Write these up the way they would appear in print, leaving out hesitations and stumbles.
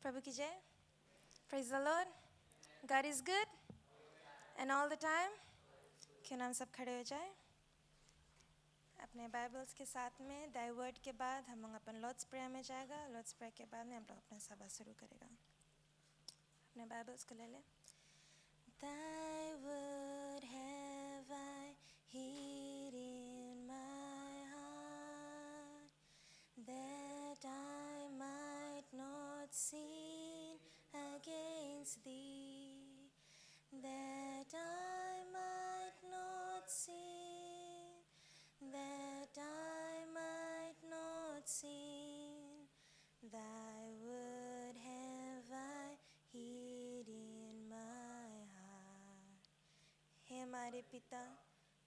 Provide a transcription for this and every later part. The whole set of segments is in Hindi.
प्रभु की जय. Praise the Lord. God is good and all the time. क्यों ना हम सब खड़े हो जाए. अपने बाइबल्स के साथ में दाई वर्ड के बाद हम लोग अपन लॉर्ड्स प्रेयर में जाएगा. लॉर्ड्स प्रेयर के बाद में हम लोग अपना सभा शुरू करेगा. अपने बाइबल्स को ले ले. Thy word have I hid in my heart, that I might not sin against thee, that I might not sin, that I might not sin. Thy word have I hid in my heart. हे हमारे पिता,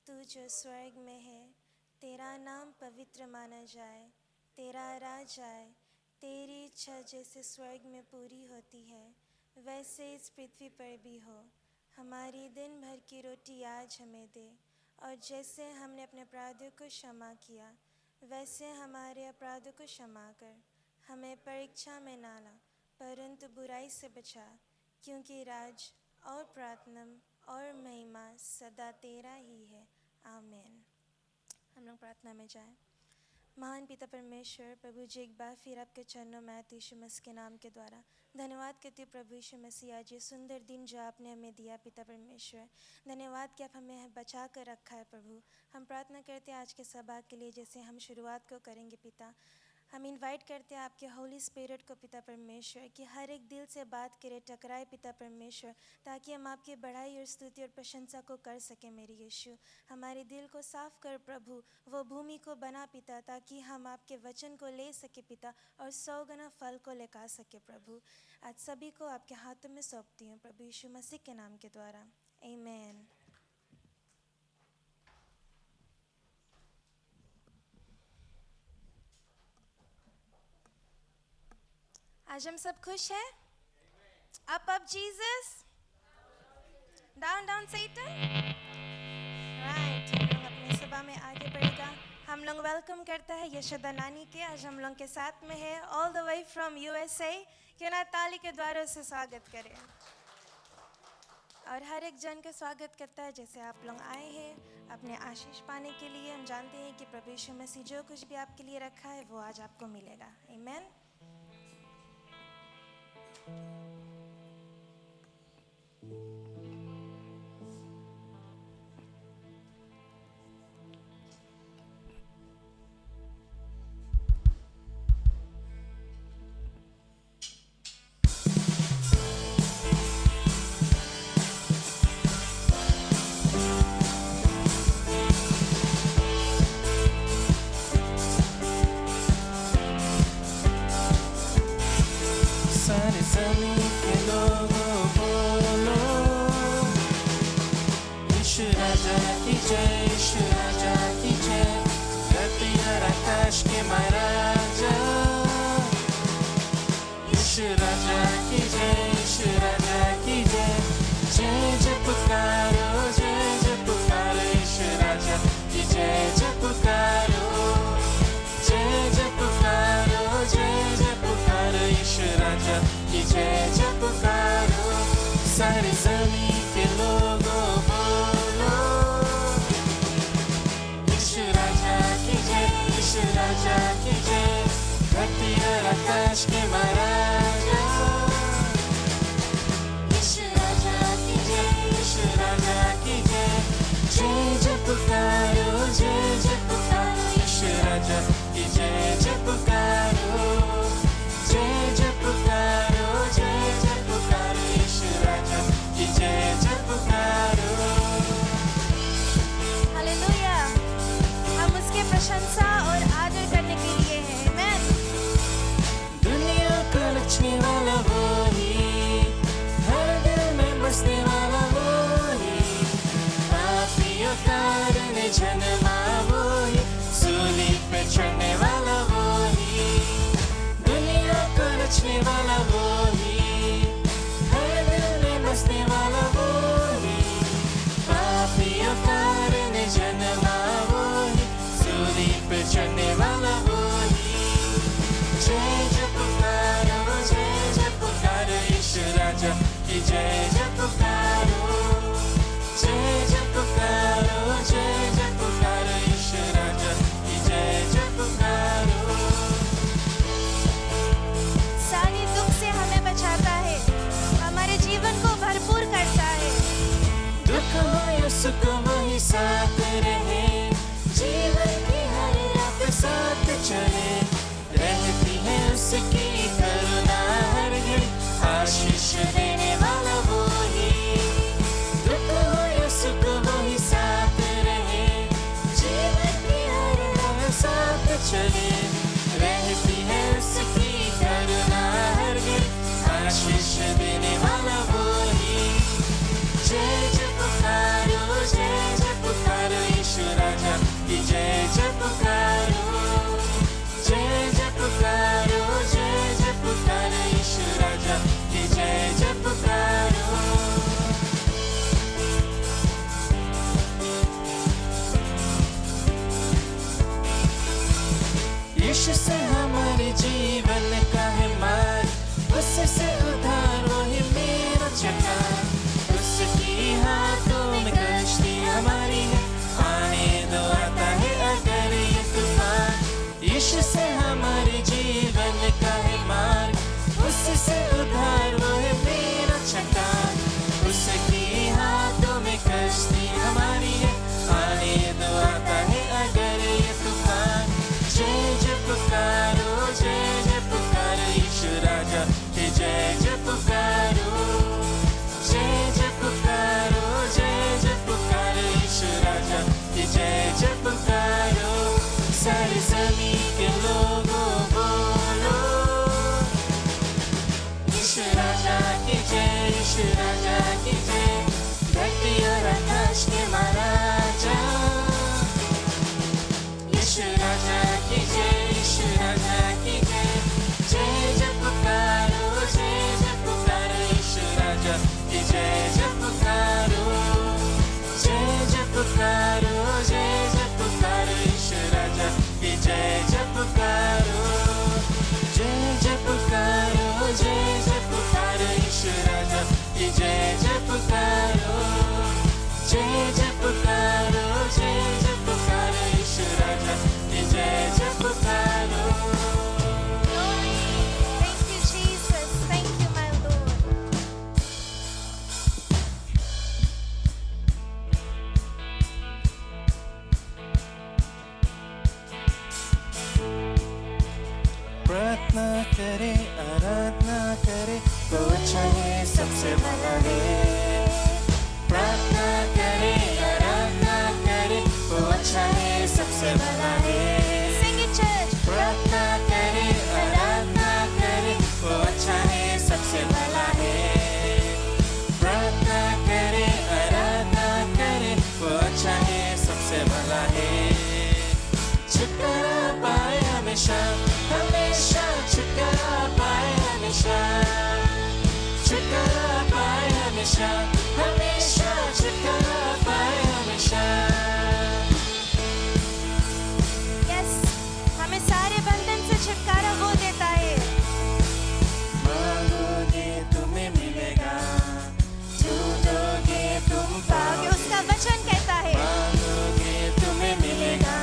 तू जो स्वर्ग में है, तेरा नाम पवित्र माना जाए, तेरा राज आए, तेरी इच्छा जैसे स्वर्ग में पूरी होती है वैसे इस पृथ्वी पर भी हो. हमारी दिन भर की रोटी आज हमें दे, और जैसे हमने अपने अपराधियों को क्षमा किया वैसे हमारे अपराधों को क्षमा कर. हमें परीक्षा में ना ला, परंतु बुराई से बचा, क्योंकि राज और प्रार्थना और महिमा सदा तेरा ही है. आमीन. हम लोग प्रार्थना में जाएं. महान पिता परमेश्वर, प्रभु जी एक बार फिर आपके चरणों में आते यीशु मसीह के नाम के द्वारा धन्यवाद करते हैं प्रभु यीशु मसीह, आज ये सुंदर दिन जो आपने हमें दिया पिता परमेश्वर. धन्यवाद कि आप हमें बचा कर रखा है प्रभु. हम प्रार्थना करते हैं आज के सभा के लिए, जैसे हम शुरुआत को करेंगे पिता. हम इनवाइट करते हैं आपके होली स्पिरिट को पिता परमेश्वर, कि हर एक दिल से बात करे, टकराए पिता परमेश्वर, ताकि हम आपकी बढ़ाई और स्तुति और प्रशंसा को कर सकें. मेरी यीशु, हमारे दिल को साफ कर प्रभु, वो भूमि को बना पिता, ताकि हम आपके वचन को ले सके पिता और 100 गुना फल को लेकर सके प्रभु. आज सभी को आपके हाथों में सौंपती हूँ प्रभु यीशु मसीह के नाम के द्वारा. आमीन. आज हम सब खुश हैं. Up Jesus, down down Satan. Right, हम लोग अपनी सभा में आगे बढ़ेगा. हम लोग वेलकम करता है यशोदा नानी के. आज हम लोग के साथ में है all the way from USA. क्यों ना ताली के द्वारा उसे स्वागत करें. और हर एक जन का स्वागत करता है जैसे आप लोग आए हैं अपने आशीष पाने के लिए. हम जानते हैं कि प्रभु यीशु मसीह जो कुछ भी आपके लिए रखा है वो आज आपको मिलेगा. आमीन. चढ़ने वाला वो ही, जय जय पुकारो, जय जय पुकारो. कि जय जय पुकारो, जय जय पुकारो, जय जय पुकारो यीशु राजा की जय जय पुकारो। सारे दुख से हमें बचाता है, हमारे जीवन को भरपूर करता है। दुख हो या सुख वही साथ रहे, जीवन की हर रात साथ चले, रहती है उसकी करुणा हर घड़ी, आशीष देने वाला वो ही। दुख हो या सुख वही साथ रहे, जीवन की हर रात साथ चले, रहती है उसकी करुणा हर घड़ी, आशीष देने वाला वो ही। जय जय पुकारो यीशु राजा की जय जय पुकारो, जय जय पुकारो, जय जय पुकारो यीशु राजा की जय जय पुकारो। यीशु से हमारे जीवन का है मार्ग, उससे उद्धार वही मेरा चट्टान, उसकी हाथों में कश्ती हमारी है, आने दो आता है अगर ये तूफान। यीशु से हमारे जीवन का है मार्ग, उससे उद्धार वो है मेरा चट्टान, उसकी हाथों में कश्ती हमारी है, आने दो आता है अगर ये तूफान। जय जय पुकारो, जय जय पुकारो यीशु राजा की जय जय पुकारो, जय जय पुकारो, जय जय पुकारो यीशु राजा की जय जय पुकारो। सारी ज़मीं के लोगों बोलो, यीशु राजा की जय, यीशु राजा की जय, धरती और आकाश के महाराजा, यीशु राजा की जय, यीशु राजा की जय, जय जय पुकारो, जय जय पुकारो यीशु राजा की जय जय पुकारो, जय जय पुकारो, जय जय पुकारो यीशु राजा की जय जय पुकारो, जय जय पुकारो, जय जय पुकारो यीशु राजा की जय जय पुकारो, जय जय पुकारो, जय जय पुकारो यीशु राजा की जय जय पुकारो। Thank you, Jesus. Thank you, my Lord. प्रार्थना करे, आराधना करे, वो अच्छा है, सबसे भला है। प्रार्थना करे, आराधना करे, वो अच्छा है, सबसे भला है। Sing it, church. प्रार्थना करे, आराधना करे, वो अच्छा है, सबसे भला है। प्रार्थना करे, आराधना करे, वो अच्छा है, सबसे भला है। छुटकारा पाए हमेशा, हमेशा छुटकारा पाए हमेशा, छुटकारा पाए हमेशा, हमेशा छुटकारा पाए हमेशा। Yes, हमें सारे बंधन से छुटकारा वो देता है। मांगोगे तुम्हें मिलेगा, ढूंढोगे तुम पाओगे, उसका वचन कहता है। मांगोगे तुम्हें मिलेगा,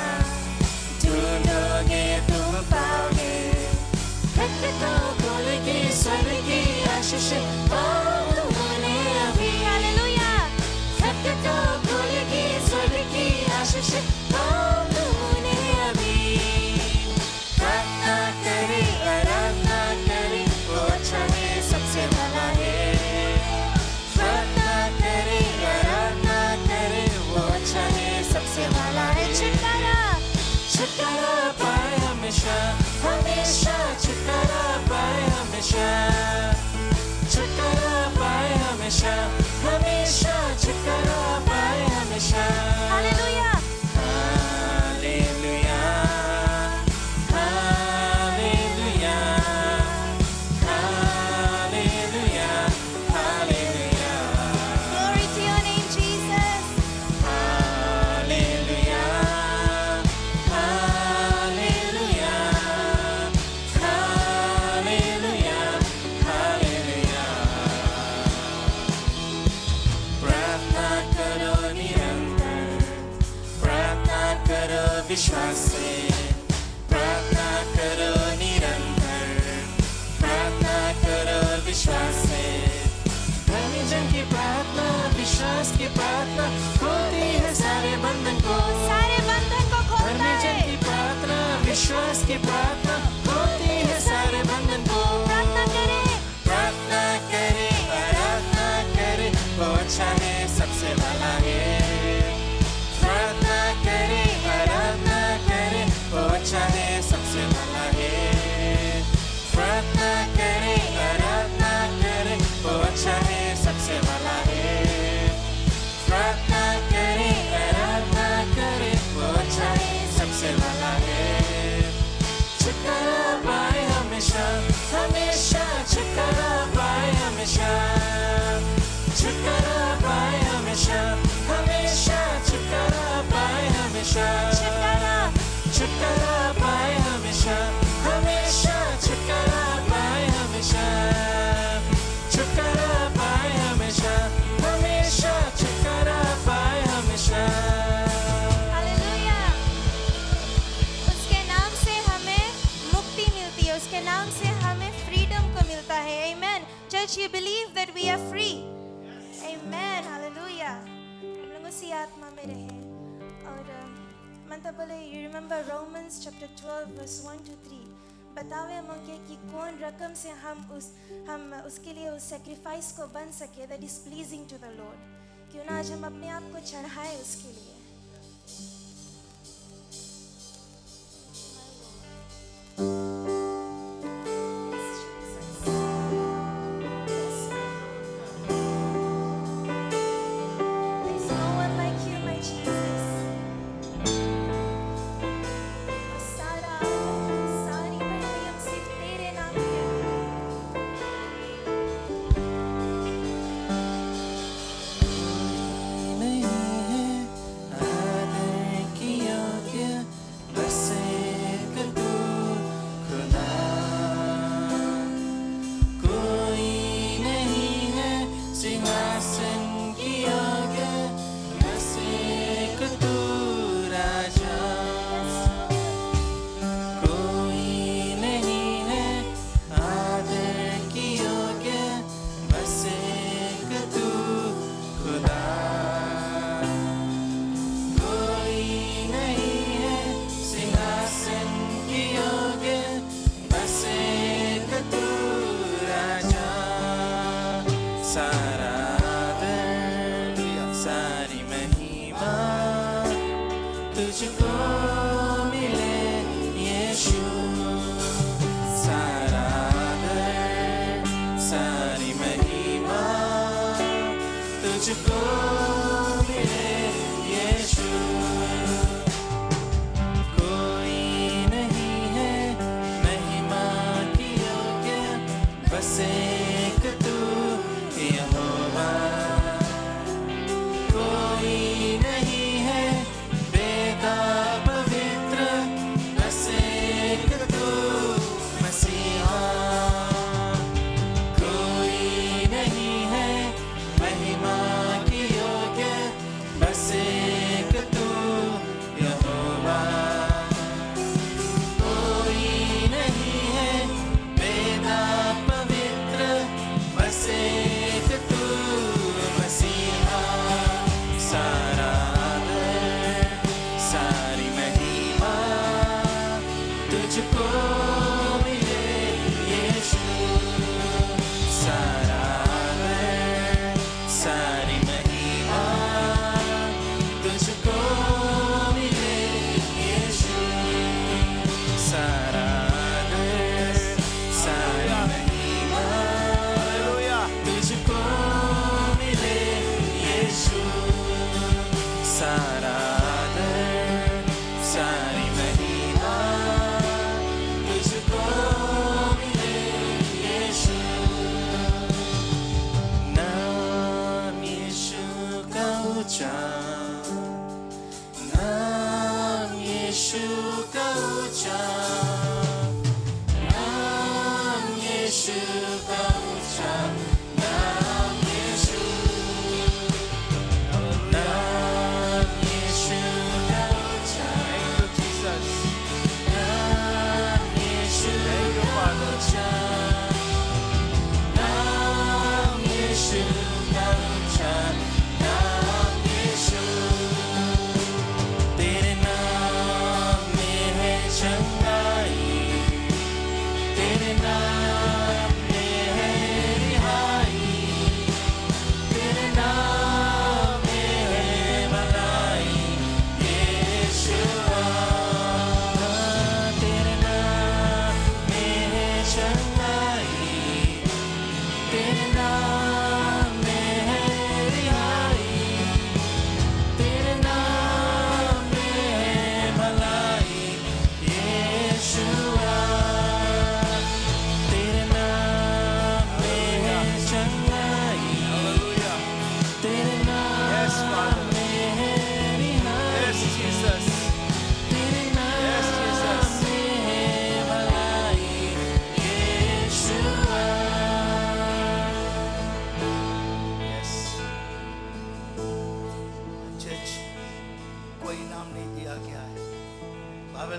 ढूंढोगे तुम पाओगे, खटखटाओ खोलेगी स्वर्ग की आशीष पाओ तुमने अभी। हालेलुया। खटखटाओ खोलेगी स्वर्ग की आशीष पाओ तुमने अभी। प्रार्थना करे, आराधना करे, वो अच्छा है, सबसे भला है। प्रार्थना करे, आराधना करे, वो अच्छा है, सबसे भला है। छुटकारा, छुटकारा पाए हमेशा, हमेशा छुटकारा पाए हमेशा, छुटकारा पाए हमेशा, हमेशा छुटकारा पाए हमेशा। Hallelujah. Hallelujah, hallelujah, hallelujah, hallelujah. Glory to your name, Jesus. Hallelujah, hallelujah, hallelujah, विश्वास से प्रार्थना करो निरंतर, प्रार्थना करो विश्वास से। धर्मी जन की प्रार्थना विश्वास की प्रार्थना खोलती है सारे बंधन को, सारे बंधन को खोलता धर्मी जन है। की प्रार्थना विश्वास की प्रार्थना खोलती है सारे बंधन को। प्रार्थना करें, प्रार्थना करे, आराधना करे, वो अच्छा है, सबसे भला है। प्रार्थना करे, आराधना करे, वो अच्छा है, सबसे भला है। प्रार्थना करे, आराधना करे, वो अच्छा है, सबसे भला है। प्रार्थना करे, आराधना करे, वो अच्छा है, सबसे भला है। छुटकारा पाए हमेशा, हमेशा छुटकारा पाए हमेशा, छुटकारा पाए हमेशा, हमेशा छुटकारा पाए हमेशा, छुटकारा पाए हमेशा, हमेशा छुटकारा पाए हमेशा, छुटकारा पाए हमेशा, हमेशा छुटकारा पाए हमेशा। हालेलुया। उसके नाम से हमें मुक्ति मिलती है, उसके नाम से हमें फ्रीडम को मिलता है। Amen. Church, you believe that we are free? Amen. Hallelujah. हम लोग उसी आत्मा में रहे। और मतलब बोले, you remember Romans chapter 12 verse 1 to 3, बतावे मंगे कि कौन रकम से हम उसके लिए उस सेक्रीफाइस को बन सके that is pleasing to the Lord. क्यों ना आज हम अपने आप को चढ़ाए उसके लिए। There's no one like you, my Jesus. सारी बड़ाई हम सिर्फ तेरे नाम की है। नहीं है आदर की योग्य, बस एक तू खुदा। कोई नहीं है सिंहासन की योग्य, बस एक तू राजा। कोई नहीं है आदर की योग्य, बस एक तू खुदा। कोई नहीं है सिंहासन की योग्य, बस एक तू राजा। सारा आदर, सारी महिमा तुझको मिले यीशु। सारा आदर, सारी महिमा तुझको मिले यीशु। कोई नहीं है महिमा की योग्य, बस एक तू यहोवा। कोई नहीं है बेदा पवित्र, बस एक तू मसीहा। कोई नहीं है महिमा की योग्य, बस एक तू यहोवा। कोई नहीं है बेदा पवित्र,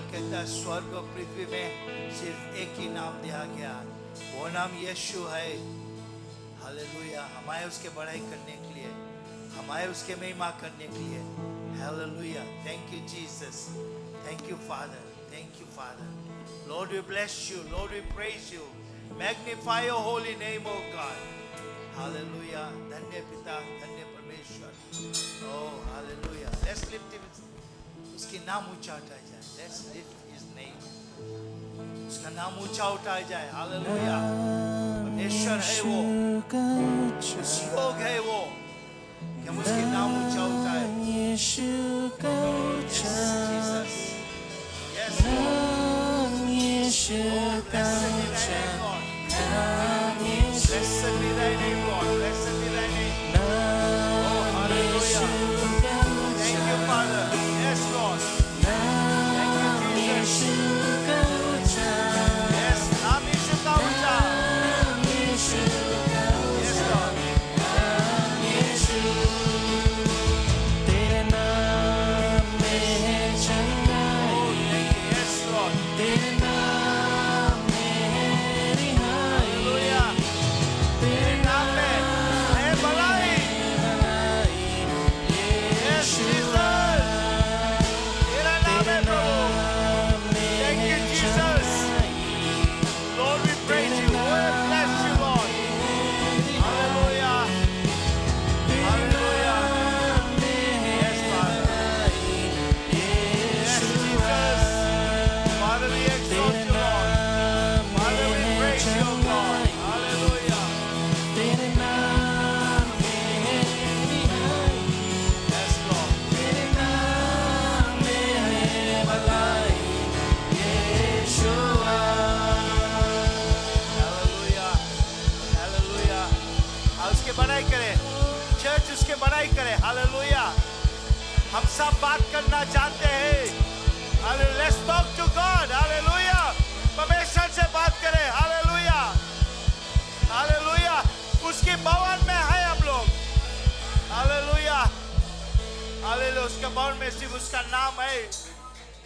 बाइबल कहता है स्वर्ग और पृथ्वी में सिर्फ एक ही नाम दिया गया, वो नाम यीशु है। हालेलुया, हमारे उसके बड़ाई करने के लिए, हमारे उसके महिमा करने के लिए। Hallelujah, thank you Jesus, thank you Father, thank you Father. Lord we bless you, Lord we praise you, magnify your holy name O God. Hallelujah, धन्य पिता, धन्य परमेश्वर। Oh hallelujah, let's lift him, उसके नाम ऊंचा उठाया जाए। लेट्स लिफ्ट हिज नेम, उसका नाम ऊंचा उठाया जाए। हालेलुया, परमेश्वर है वो, उस योग है वो कि हम उसके नाम ऊंचा उठाए। यीशु का Yes, Jesus. Yes, Lord. यीशु Oh, का blessed be thy name, Lord. नाम, यीशु Blessed be thy name, Lord. Blessed be thy name. Oh, hallelujah. का Thank you, Father. Yes, Lord. Thank you, Jesus. यीशु का Yes, नाम यीशु का ऊंचा। यीशु का Yes, Lord. यीशु, तेरे नाम में है चंगाई, Oh, thank you. Yes, Lord. तेरे नाम में है रिहाई, Hallelujah. तेरे नाम में है भलाई। Yes, Jesus. तेरा नाम है प्रभु। Thank you, Jesus. Lord, we praise you. We bless you, Lord. Hallelujah. Hallelujah. Yes, Father. Yes, Jesus. Father, we exalt you, Lord. Father, we praise you, God. Hallelujah. तेरे नाम में है रिहाई, Yes, Lord. तेरे नाम में है भलाई, यीशुआ। Hallelujah. Hallelujah. आप उसके बड़ाई करें, चर्च उसके बड़ाई करे। हालेलुया, हम सब बात करना चाहते हैं। Hallelujah. Let's talk to God. Hallelujah, परमेश्वर से बात करें। हालेलुया, हालेलुया, उसके भवन में है हम लोग। हालेलुया, हालेलुया, उसके भवन में सिर्फ उसका नाम है,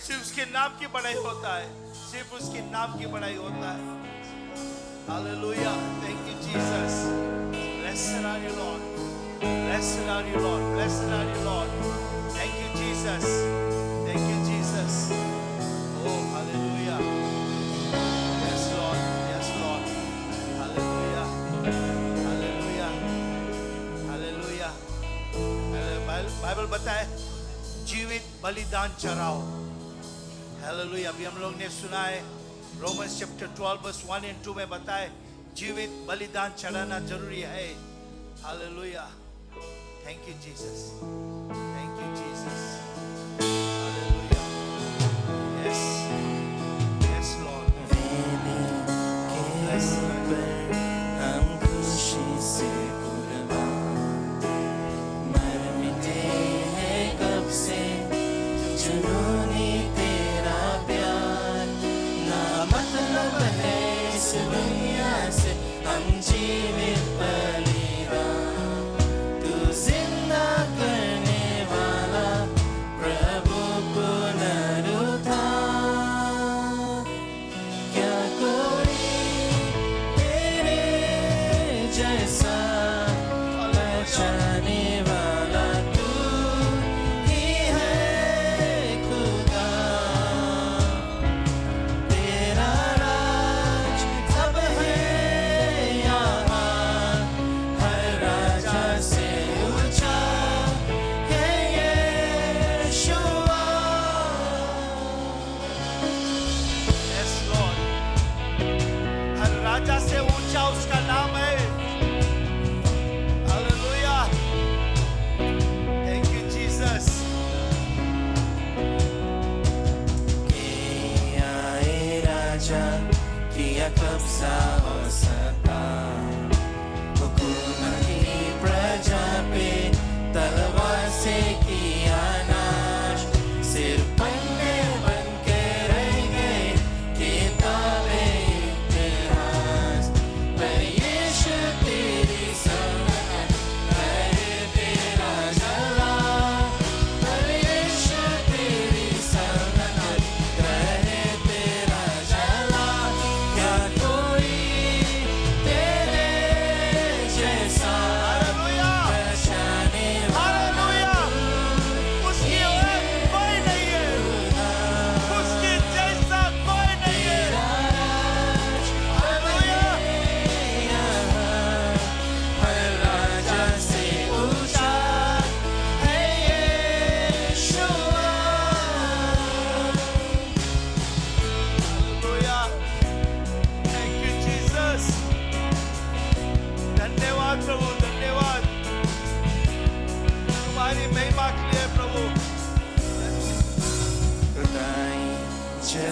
सिर्फ उसके नाम की बड़ाई होता है, सिर्फ उसके नाम की बड़ाई होता है। Hallelujah. Thank you, Jesus. Blessed are you, Lord. Blessed are you, Lord. Blessed are you, Lord. Thank you, Jesus. Thank you, Jesus. Oh, hallelujah. Yes, Lord. Yes, Lord. Hallelujah. Hallelujah. Hallelujah. Bible बताए जीवित बलिदान चढ़ाओ। हालेलुया, अभी हम लोग ने सुना है रोमन्स चैप्टर 12 वर्स 1 and 2 में बताए जीवित बलिदान चढ़ाना जरूरी है। Hallelujah, thank you Jesus, thank you Jesus. Hallelujah, yes yes Lord. वेदी के ऊपर हम खुशी से कुर्बान, मर मिटे हैं कब से जुनूनी तेरा प्यार, ना मतलब है इस दुनिया से हम जीवित बलिदान, तू जिंदा करने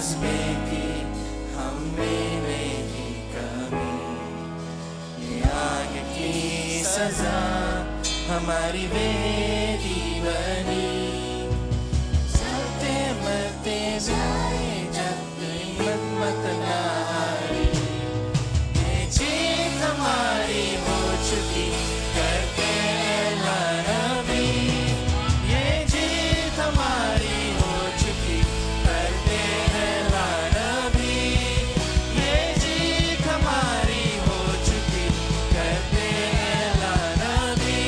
जज्बे की हम में नहीं कमी, ये आग की सजा हमारी बेटी बनी। चलते मरते जाए जब हिम्मत मत ना हारी, ये जीत हमारी हो चुकी करते ऐलान अभी, ये जीत हमारी हो चुकी करते ऐलान अभी, ये जीत हमारी हो चुकी करते ऐलान अभी।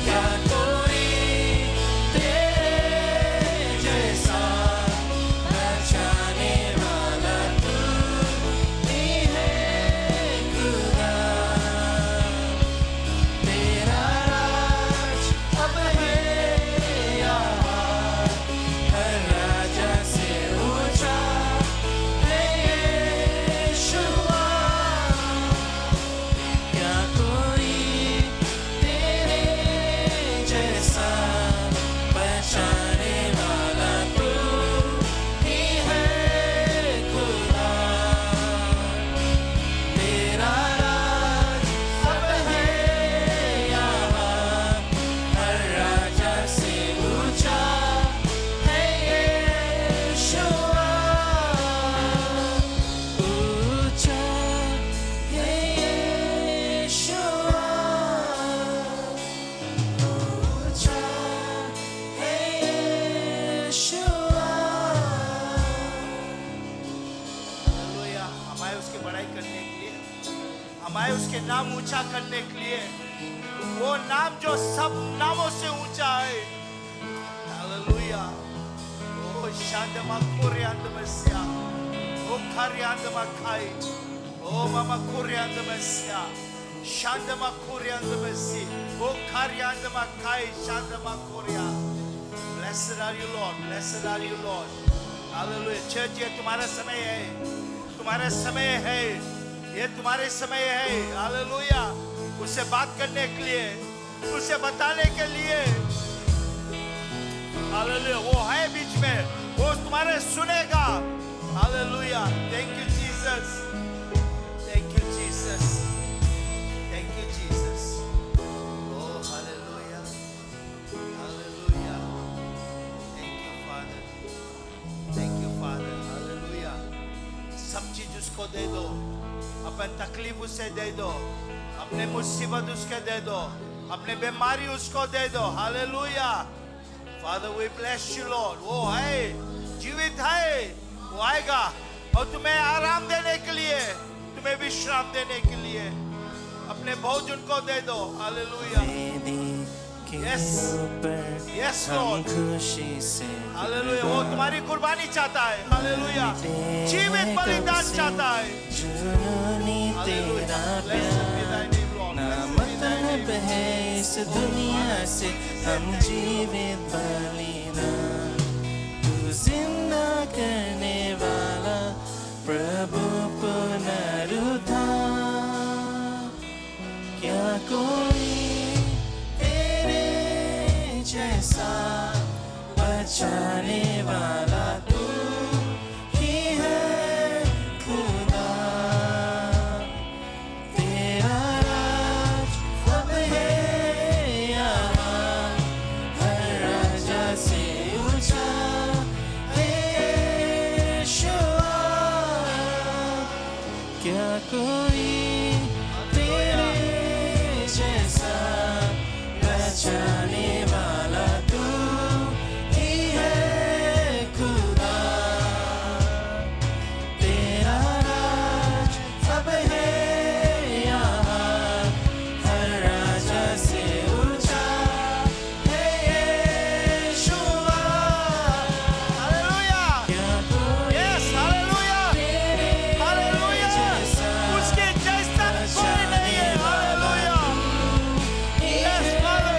क्या कोई तेरे जैसा बचाने वाला तू ही है खुदा, तेरा राज अब है यहाँ, हर राजा से ऊंचा है यीशुआ। क्या कोई तेरे जैसा बचाने वाला तू ही है खुदा, तेरा राज अब है यहाँ, हर राजा से ऊंचा है यीशुआ। ऊंचा है यीशुआ, ऊंचा है यीशुआ। हालेलुया। हम आए उसकी बड़ाई करने के लिए, हम आए उसके नाम ऊंचा करने के लिए, वो नाम जो सब नामों से ऊंचा है। हालेलुया। ओ शांतमा कोरियांद मस्या, ओ खारियांद मखाई, ओ मामा कोरियांद मस्या, शांतमा कोरियांद मसी, ओ खारियांद मखाई, शांतमा कोरिया। Blessed are you, Lord. Blessed are you, Lord. Hallelujah. Church, ये तुम्हारा समय है, तुम्हारा समय है, ये तुम्हारे समय है। हालेलुया। उससे बात करने के लिए, उसे बताने के लिए, हालेलुया, वो है बीच में, वो तुम्हारे सुनेगा। Hallelujah. Thank you, Jesus. Thank you, Jesus. Thank you, Jesus. Oh, hallelujah. Hallelujah. Thank you, Father. Thank you, Father. Hallelujah. सब चीज उसको दे दो, अपन तकलीफ उसे दे दो, अपने मुसीबत उसके दे दो, अपने बीमारी उसको दे दो। Hallelujah. Father, we bless you, Lord. वो है, जीवित है, वो आएगा और तुम्हें आराम देने के लिए, तुम्हें विश्राम देने के लिए अपने भोजन को दे दो। हालेलुया। वेदी के Yes. ऊपर Yes, हम Lord. खुशी से हालेलुया। वो तुम्हारी कुर्बानी चाहता है। हालेलुया। जीवित बलिदान चाहता है। जुनूनी तेरा Blessed be thy प्यार name, Lord. ना Blessed be thy मतलब name. है इस दुनिया से हम जीवित बलिदान, तू जिंदा करने वाला प्रभु पुनरुत्थान। क्या कोई तेरे जैसा बचाने वाला तू ही है खुदा, तेरा राज अब है यहाँ, हर राजा से ऊंचा है यीशुआ। क्या कोई तेरे जैसा बचाने वाला तू ही है खुदा, तेरा राज अब है यहाँ, हर राजा से ऊंचा है यीशुआ। हालेलुया। क्या कोई Yes, हालेलुया। हालेलुया। उसके जैसा कोई नहीं है। हालेलुया। Yes, Father.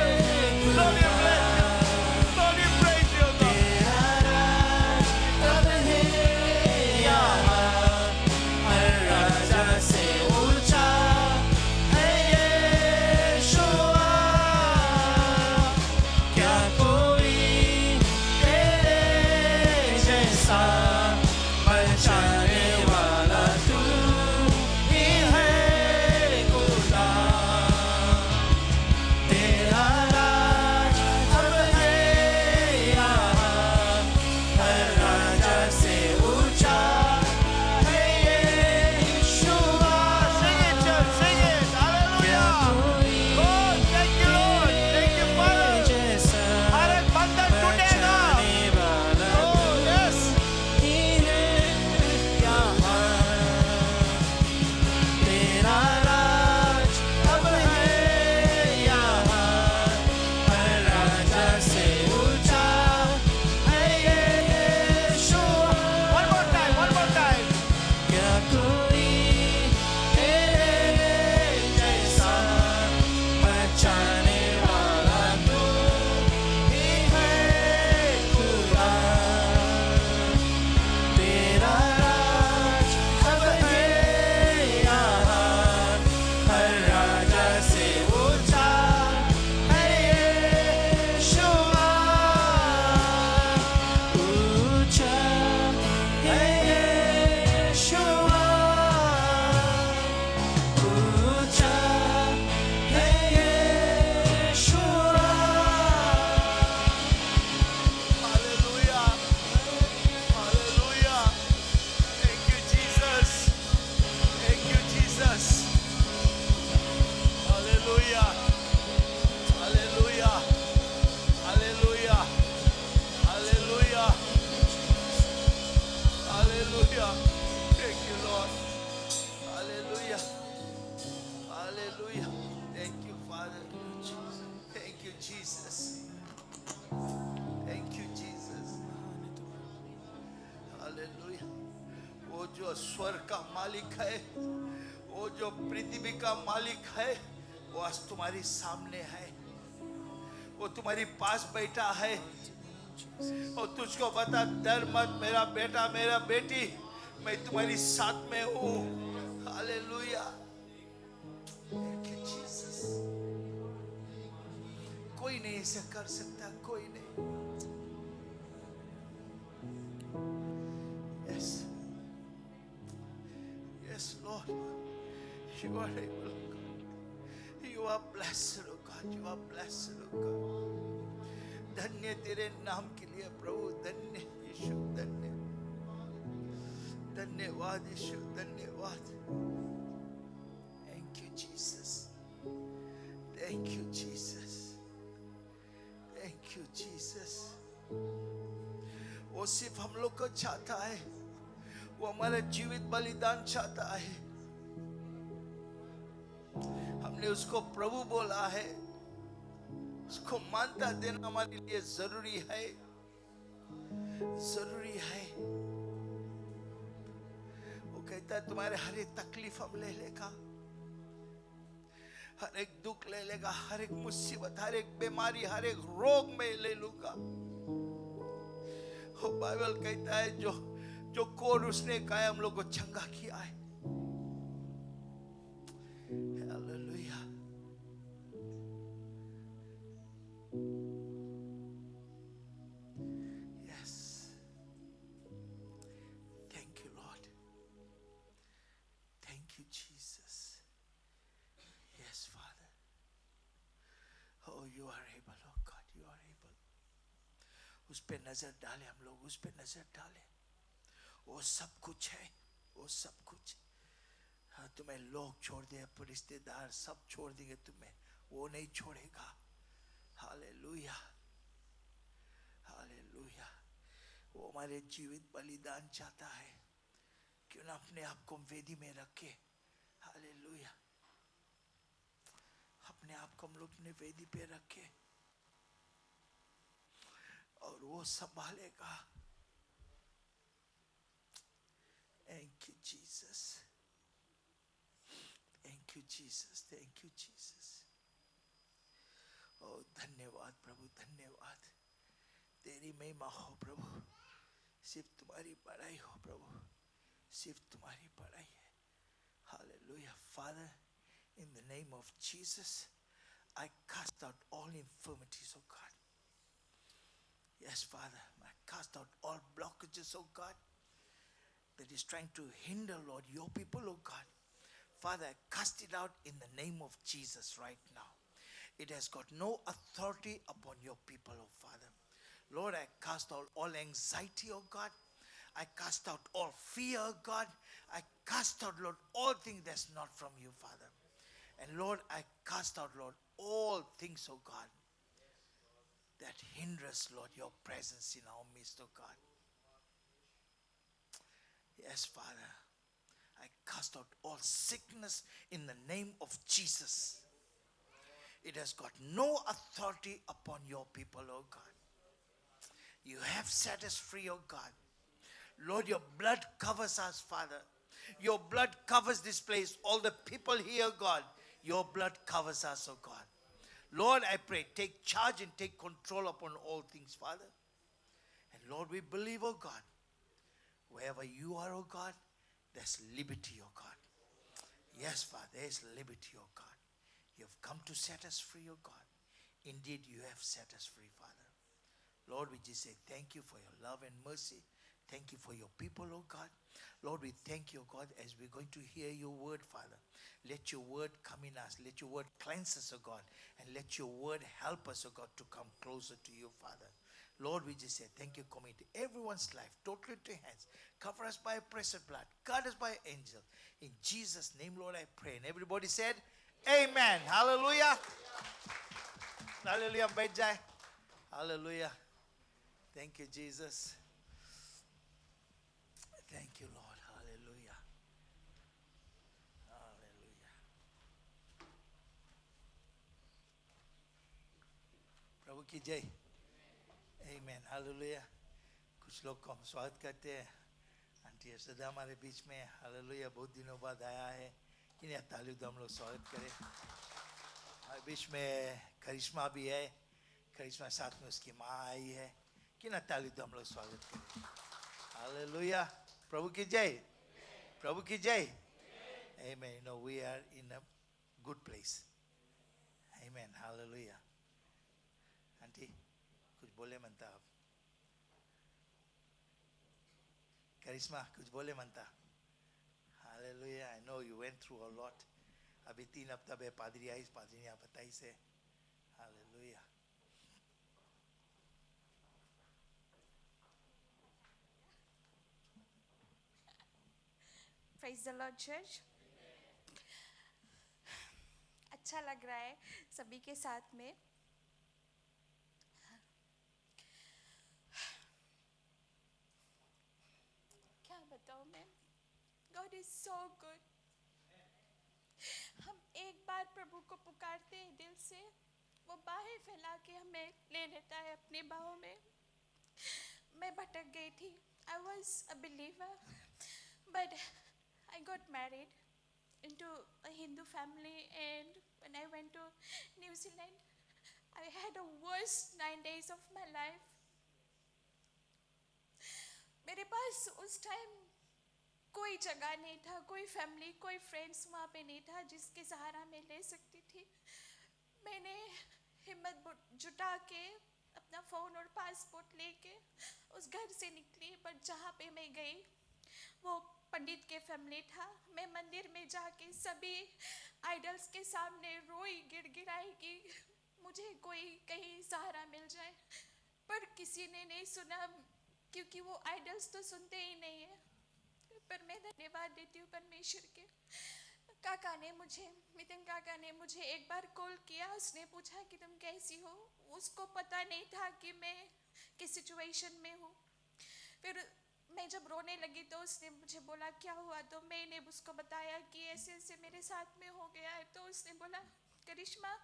जो स्वर्ग का मालिक है, वो जो पृथ्वी का मालिक है, वो आज तुम्हारी सामने है। वो तुम्हारी पास बैठा है और तुझको बता, डर मत मेरा बेटा, मेरा बेटी, मैं तुम्हारी साथ में हूँ। हालेलुया। Thank you, Jesus. कोई नहीं ऐसा कर सकता, कोई नहीं। Yes, yes, Lord, you are able, oh God. You are blessed, oh God. You are blessed, oh God. धन्य तेरे नाम के लिए प्रभु, धन्य यीशु, धन्य, धन्यवाद यीशु, धन्यवाद। Thank you, Jesus. Thank you, Jesus. Thank you, Jesus. वो सिर्फ हम लोग को चाहता है, वो हमारा जीवित बलिदान चाहता है। हमने उसको प्रभु बोला है, उसको मानता देना हमारे लिए जरूरी है, जरूरी है। वो कहता है तुम्हारे हर एक तकलीफ हम ले लेगा, हर एक दुख ले लेगा, हर एक मुसीबत, हर एक बीमारी, हर एक रोग में ले लूंगा। वो बाइबल कहता है जो कोर उसने कहा है, हम लोग को चंगा किया है। Hallelujah. Yes, thank you Lord, thank you Jesus. Yes father, oh you are able, oh God, you are able। उस पे नजर डाले हम लोग, उस पे नजर डाले। वो सब कुछ है, वो सब कुछ। हाँ, तुम्हें लोग छोड़ दे, रिश्तेदार सब छोड़ देंगे, तुम्हें वो नहीं छोड़ेगा। Hallelujah, hallelujah. वो हमारे जीवित बलिदान चाहता है, क्यों ना अपने आप को वेदी में रखे। हालेलुया, अपने आप को हम लोग अपने वेदी पे रखे और वो संभालेगा। Thank you, Jesus. Thank you, Jesus. Thank you, Jesus. Oh, धन्यवाद प्रभु, धन्यवाद। तेरी महिमा हो प्रभु, सिर्फ तुम्हारी बड़ाई हो प्रभु, सिर्फ तुम्हारी बड़ाई है। Hallelujah. Father, in the name of Jesus, I cast out all infirmities, oh God. Yes, Father, I cast out all blockages, oh God, that is trying to hinder, Lord, your people, oh God. Father, I cast it out in the name of Jesus right now. It has got no authority upon your people, oh Father. Lord, I cast out all anxiety, oh God. I cast out all fear, oh God. I cast out, Lord, all things that's not from you, Father. And Lord, I cast out, Lord, all things, oh God, that hinders, Lord, your presence in our midst, oh God. Yes, Father, I cast out all sickness in the name of Jesus. It has got no authority upon your people, oh God. You have set us free, oh God. Lord, your blood covers us, Father. Your blood covers this place. All the people here, God, your blood covers us, oh God. Lord, I pray, take charge and take control upon all things, Father. And Lord, we believe, oh God, wherever you are, oh God, there's liberty, oh God. Yes, Father, there's liberty, oh God. You have come to set us free, oh God. Indeed, you have set us free, Father. Lord, we just say thank you for your love and mercy. Thank you for your people, oh God. Lord, we thank you, oh God, as we're going to hear your word, Father. Let your word come in us. Let your word cleanse us, oh God. And let your word help us, oh God, to come closer to you, Father. Lord, we just say thank you, commit everyone's life totally to your hands. Cover us by your precious blood. Guard us by your angel. In Jesus' name, Lord, I pray. And everybody said, Amen. Hallelujah. Hallelujah. बैठ जाए. Hallelujah. Thank you, Jesus. Thank you, Lord. Hallelujah. Hallelujah. प्रभु की जय. Amen. Hallelujah. कुछ लोग को हम स्वागत करते हैं. आंटी सदा हमारे बीच में हालेलुया बहुत दिनों बाद आया है कि नहीं तालियों तो हम लोग स्वागत करें हमारे बीच में करिश्मा भी है करिश्मा साथ में उसकी माँ आई है कि ना तालियों तो हम लोग स्वागत करें हालेलुया प्रभु की जय प्रभु की जय Amen. You know, we are in a good place. Amen. Hallelujah. Aunty कुछ बोले मनता आप करिश्मा कुछ बोले मनता Hallelujah. I know you went through a lot. अभी 3 हफ्ता बे पादरी आई पादरी ने बताई से Hallelujah. Praise the Lord, church. अच्छा लग रहा है सभी के साथ में क्या बताऊं मैं God is so good. हम एक बार प्रभु को पुकारते हैं दिल से वो बाहें फैला के हमें ले लेता है अपनी बाहों में मैं भटक गई थी I was a believer but I got married into a Hindu family and when I went to New Zealand I had the worst 9 days of my life मेरे पास उस टाइम कोई जगह नहीं था कोई फैमिली कोई फ्रेंड्स वहाँ पे नहीं था जिसके सहारा मैं ले सकती थी मैंने हिम्मत जुटा के अपना फ़ोन और पासपोर्ट लेके उस घर से निकली बट जहाँ पे मैं गई वो पंडित के फैमिली था मैं मंदिर में जाके सभी आइडल्स के सामने रोई गिड़गिड़ाई कि मुझे कोई कहीं सहारा मिल जाए पर किसी ने नहीं सुना क्योंकि वो आइडल्स तो सुनते ही नहीं है पर मैं धन्यवाद देती हूँ परमेश्वर के काका ने मुझे मितिन काका ने मुझे एक बार कॉल किया उसने पूछा कि तुम कैसी हो उसको पता नहीं था कि मैं किस सिचुएशन में हूँ फिर मैं जब रोने लगी तो उसने मुझे बोला क्या हुआ तो मैंने उसको बताया कि ऐसे ऐसे मेरे साथ में हो गया है तो उसने बोला करिश्मा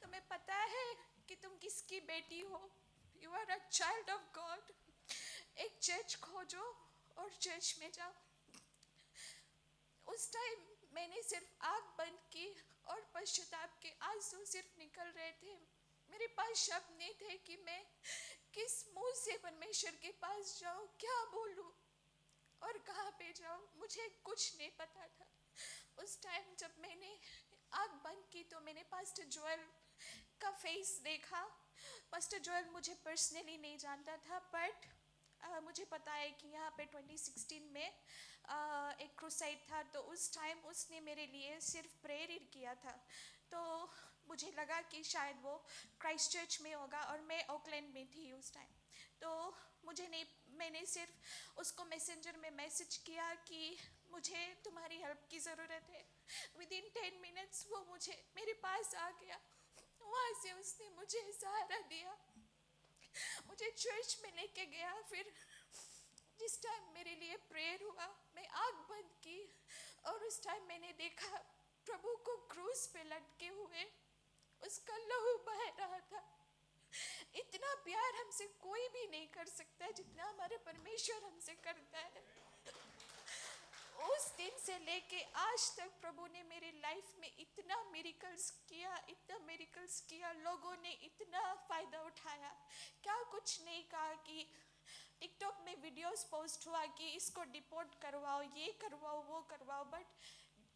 तुम्हें पता है कि तुम किसकी बेटी हो you are a child of God एक चर्च खोजो और चर्च में जाओ उस टाइम मैंने सिर्फ आँख बंद की और पश्चाताप के आंसू सिर्फ निकल रहे थे मेरे पास शब्द नहीं थे कि मैं किस मुंह से परमेश्वर के पास जाऊं क्या बोलूं और कहाँ पे जाऊं मुझे कुछ नहीं पता था उस टाइम जब मैंने आँख बंद की तो मैंने पास्टर जोएल का फेस देखा पास्टर जोएल मुझे पर्सनली नहीं जानता था बट मुझे पता है कि यहाँ पे 2016 में एक क्रूसाइड था तो उस टाइम उसने मेरे लिए सिर्फ प्रेयर ही किया था तो मुझे लगा कि शायद वो क्राइस्ट चर्च में होगा और मैं ऑकलैंड में थी उस टाइम तो मुझे नहीं मैंने सिर्फ उसको मैसेंजर में मैसेज किया कि मुझे तुम्हारी हेल्प की ज़रूरत है विदिन 10 मिनट्स वो मुझे मेरे पास आ गया वहाँ से उसने मुझे सहारा दिया मुझे चर्च में लेके गया फिर जिस टाइम मेरे लिए प्रेयर हुआ मैं आँख बंद की और उस टाइम मैंने देखा प्रभु को क्रूस पे लटके हुए उसका लहू बह रहा था इतना प्यार हमसे कोई भी नहीं कर सकता जितना हमारे परमेश्वर हमसे करता है उस दिन से लेके आज तक प्रभु ने मेरी लाइफ में इतना मिरेकल्स किया लोगों ने इतना फ़ायदा उठाया क्या कुछ नहीं कहा कि टिकटॉक में वीडियोस पोस्ट हुआ कि इसको डिपोर्ट करवाओ ये करवाओ वो करवाओ बट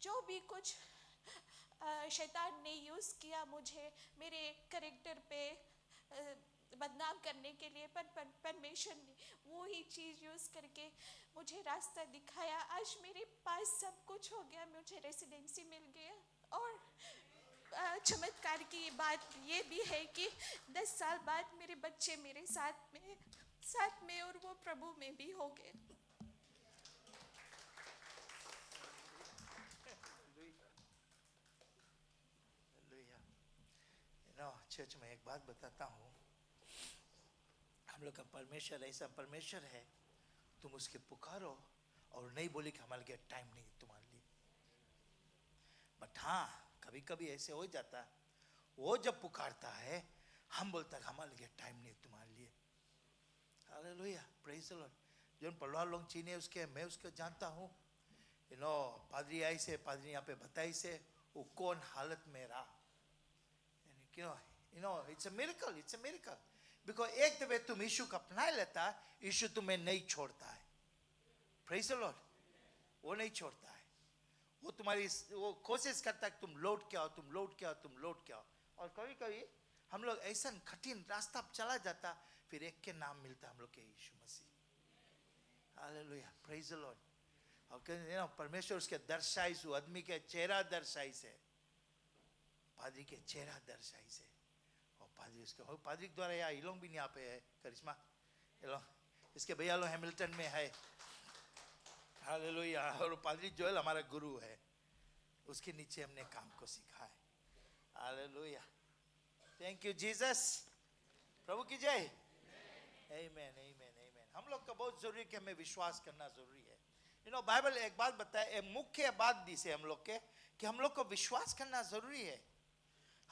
जो भी कुछ शैतान ने यूज़ किया मुझे मेरे कैरेक्टर पे बदनाम करने के लिए पर परमेश्वर ने वो ही चीज़ यूज़ करके मुझे रास्ता दिखाया आज मेरे पास सब कुछ हो गया मुझे रेसिडेंसी मिल गया और चमत्कार की बात ये भी है कि 10 साल बाद मेरे बच्चे मेरे साथ में और वो प्रभु में भी हो गए चर्च में एक बात बताता हूँ हम लोग का परमेश्वर ऐसा परमेश्वर है तुम उसके पुकारो और नहीं बोले कि हमारे लिए टाइम नहीं तुम्हारे लिए बट हाँ कभी कभी ऐसे हो जाता वो जब पुकारता है हम बोलता है हमारे लिए टाइम नहीं तुम्हारे लिए हालेलुया प्रेज द लॉर्ड जोन पलवा लोग चीने उसके मैं उसको जानता हूँ पादरी आई से पादरी यहाँ पे बताई से वो कौन हालत में रहा it's a miracle because एक दफे तुम यीशु को अपना लेता यीशु तुम्हें नहीं छोड़ता है praise the Lord वो नहीं छोड़ता है वो तुम्हारी वो कोशिश करता है कि तुम लौट के आओ और कभी कभी हम लोग ऐसा कठिन रास्ता चला जाता फिर एक के नाम मिलता हम लोग के यीशु मसीह हालेलुया praise the Lord और परमेश्वर उसके दर्शाई से आदमी के चेहरा दर्शाई से पादरी के चेहरा दर्शाई से और पादरी उसके पादरी द्वारा यहाँ इलोंग भी यहाँ पे है करिश्मा इसके भैया लोग हैमिल्टन में है हालेलुया और पादरी जोएल हमारा गुरु है उसके नीचे हमने काम को सीखा है हालेलुया थैंक यू जीसस प्रभु की जय आमीन आमीन हम लोग का बहुत जरूरी है कि हमें विश्वास करना जरूरी है बाइबल एक बात बताए एक मुख्य बात दी से हम लोग के कि हम लोग को विश्वास करना जरूरी है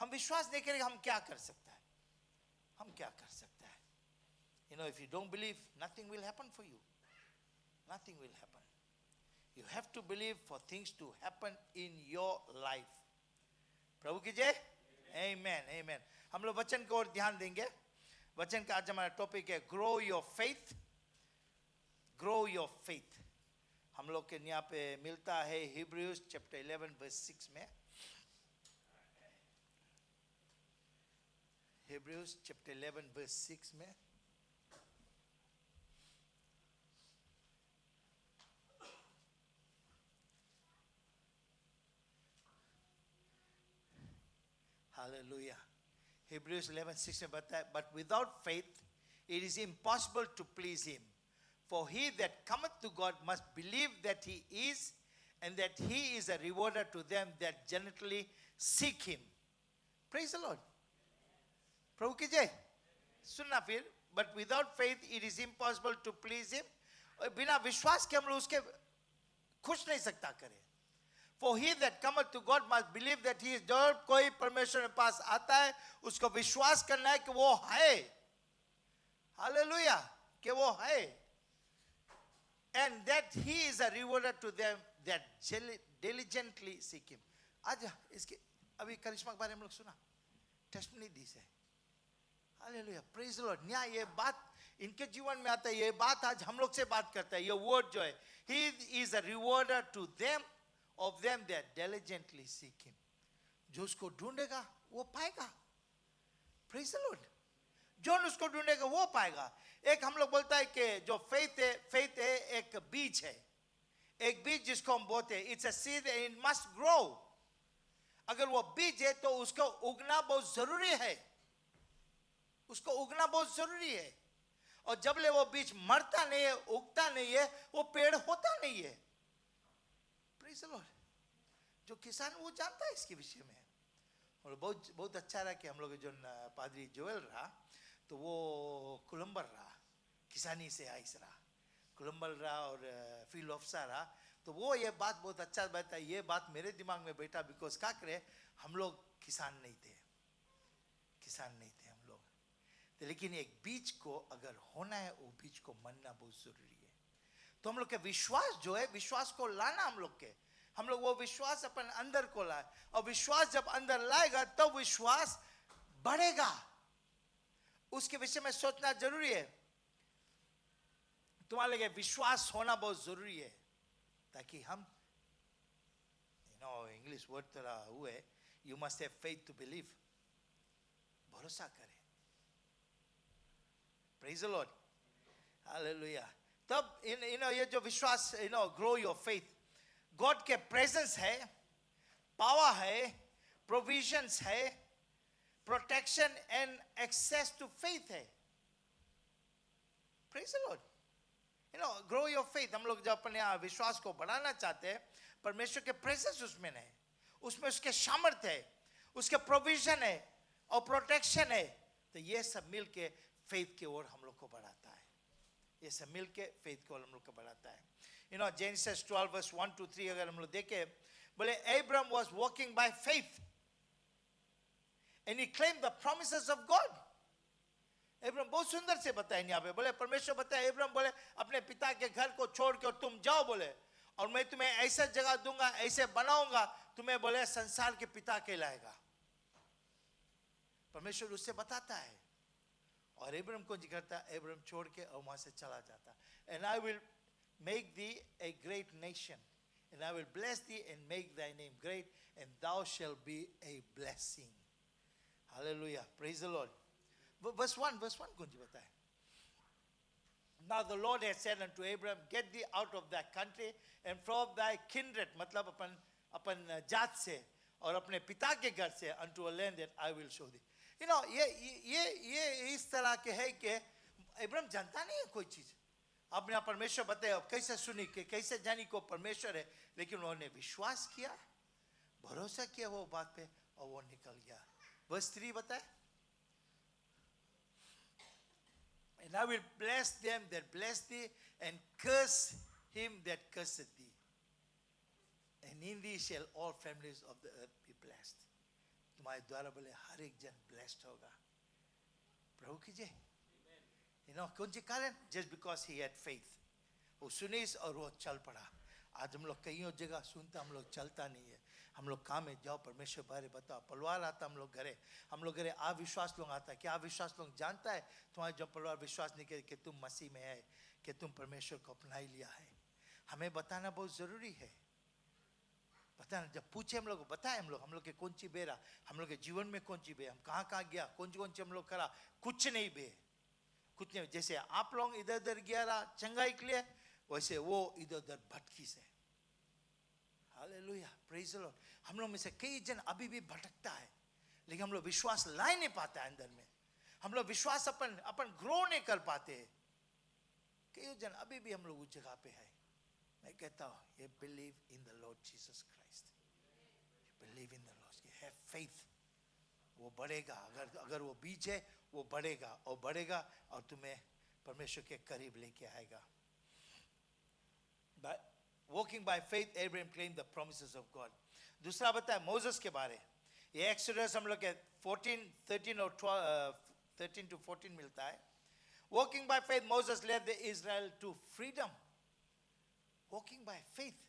हम विश्वास नहीं करेंगे हम क्या कर सकते हैं if you don't believe nothing will happen for you nothing will happen you have to believe for things to happen in your life प्रभु की जय आमीन हम लोग वचन को और ध्यान देंगे वचन का आज हमारा टॉपिक है ग्रो योर फेथ हम लोग के यहाँ पे मिलता है हिब्रूज चैप्टर 11 वर्स 6 में हिब्रूज चैप्टर 11 वर्स 6 में हालेलुया हिब्रूज 11:6 में बताया but without faith it is impossible to please him for he that cometh to God must believe that he is and that he is a rewarder to them that genuinely seek him praise the Lord प्रभु की जय सुनना फिर but without faith it is impossible to please him बिना विश्वास के हम लोग उसके खुश नहीं सकता करें for he that cometh to God must believe that he is जब कोई परमेश्वर के पास आता है उसको विश्वास करना है कि वो है हालेलुया कि वो है and that he is a rewarder to them that diligently seek him आज इसके अभी करिश्मा के बारे में हम लोग सुना टेस्टिमनी दी से हालेलुया प्रेज द लॉर्ड यहाँ ये बात इनके जीवन में आता है ये बात आज हम लोग से बात करता है ये वर्ड जो है he is a rewarder to them of them that diligently seek him जो उसको ढूंढेगा वो पाएगा प्रेज द लॉर्ड जो उसको ढूंढेगा वो पाएगा एक हम लोग बोलता है कि जो फेथ है एक बीज है एक बीज जिसको हम बोलते हैं it's a seed and it must grow अगर वो बीज है तो उसको उगना बहुत जरूरी है उसको उगना बहुत जरूरी है और जब ले वो बीज मरता नहीं है उगता नहीं है वो पेड़ होता नहीं है प्रेज द लॉर्ड जो किसान वो जानता है इसके विषय में और बहुत अच्छा रहा कि हम लोग जो पादरी जोएल रहा तो वो कोलंबर रहा किसानी से आइस रहा कोलंबर रहा और फील्ड ऑफिसर रहा तो वो ये बात बहुत अच्छा बात है ये बात मेरे दिमाग में बैठा बिकॉज क्या करे हम लोग किसान नहीं थे हम लोग तो लेकिन एक बीज को अगर होना है वो बीज को मरना बहुत जरूरी है तो हम लोग के विश्वास जो है विश्वास को लाना हम लोग वो विश्वास अपन अंदर को लाए और विश्वास जब अंदर लाएगा तब तो विश्वास बढ़ेगा उसके विषय में सोचना जरूरी है तुम्हारे लिए विश्वास होना बहुत जरूरी है ताकि हम इंग्लिश वर्ड तरह हुए you must have faith to believe भरोसा करें प्रेज द लॉर्ड हालेलुया तब ये जो विश्वास ग्रो योर फेथ गॉड के प्रेजेंस है पावर है प्रोविजंस है protection and access to faith है praise the lord grow your faith हम लोग जब अपने विश्वास को बढ़ाना चाहते हैं परमेश्वर के प्रेजेंस उसमें है उसमें उसके सामर्थ्य है उसके प्रोविजन है और प्रोटेक्शन है तो ये सब मिल के फेथ की ओर हम लोग को बढ़ाता है ये सब मिल के फेथ की ओर हम लोग को बढ़ाता है Genesis 12 verse 1 to 3 अगर हम लोग देखें बोले Abram was walking by faith and he claimed the promises of God. Abram बहुत सुंदर से बताया यहाँ पे, बोले परमेश्वर बताया अब्राहम बोले अपने पिता के घर को छोड़ के और तुम जाओ बोले, और मैं तुम्हें ऐसा जगह दूंगा, ऐसे बनाऊंगा, तुम्हें बोले संसार के पिता कहलाएगा। परमेश्वर उससे बताता है, और अब्राहम को करता है, अब्राहम छोड़ के और वहां से चला जाता। And I will make the a great nation, and I will bless the and make Dai name great, and thou shall be a blessing. Hallelujah, praise the Lord. Verse 1 कौन जी बताए? Now the Lord has said unto Abraham, get thee out of thy country and from thy kindred, मतलब अपन जात से और अपने पिता के घर से, unto a land that I will show thee. You know, ये इस तरह के है कि अब्राहम जानता नहीं है कोई चीज। आपने परमेश्वर बताया, अब कैसे सुनी कि कैसे जानी को परमेश्वर है, लेकिन उन्होंने विश्वास किया, भरोसा किया वो बात पे, और वो निकल गया। Verse 3 बताए, and I will bless them that bless thee, and curse him that curseth thee. And in thee shall all families of the earth be blessed. तुम्हारे द्वारा बोले हर एक जन blessed होगा। प्रभु कीजिए। You know कौन सी कारण? Just because he had faith. वो सुनी और वो चल पड़ा। आज हम लोग कईयों जगह सुनते, हम लोग चलता नहीं है। हम लोग काम में जाओ, परमेश्वर बारे बताओ, परिवार आता हम लोग घरे अविश्वास लोग आता है। क्या अविश्वास लोग जानता है तुम्हारे जब परिवार विश्वास नहीं करे कि तुम मसीह में है, कि तुम परमेश्वर को अपना ही लिया है। हमें बताना बहुत जरूरी है। बताना, जब पूछे हम लोग बताए, हम लोग के कौन सी बेरा, हम लोग के जीवन में कौन सी बे, हम कहाँ कहाँ गया, कौन सी हम लोग करा, कुछ नहीं बे, कुछ नहीं। जैसे आप लोग इधर उधर गया रहा चंगाई के लिए, वैसे वो इधर उधर भटकी से। Hallelujah, praise the Lord. हम लोग में से कई जन अभी भी भटकता है, लेकिन हम लोग विश्वास ला नहीं पाता है अंदर में। हम लोग विश्वास अपन ग्रो नहीं कर पाते हैं। कई जन अभी भी हम लोग उस जगह पे है। मैं कहता हूँ, ये believe in the Lord Jesus Christ, believe in the Lord, have faith, वो बढ़ेगा। अगर वो बीज है वो बढ़ेगा और बढ़ेगा और तुम्हें परमेश्वर के करीब लेके आएगा। Walking by faith, Abraham claimed the promises of God. दूसरा बताया मोसेस के बारे। ये एक्सोडस हम लोग के 13 और 13 to 14 मिलता है। Walking by faith, Moses led the Israel to freedom. Walking by faith.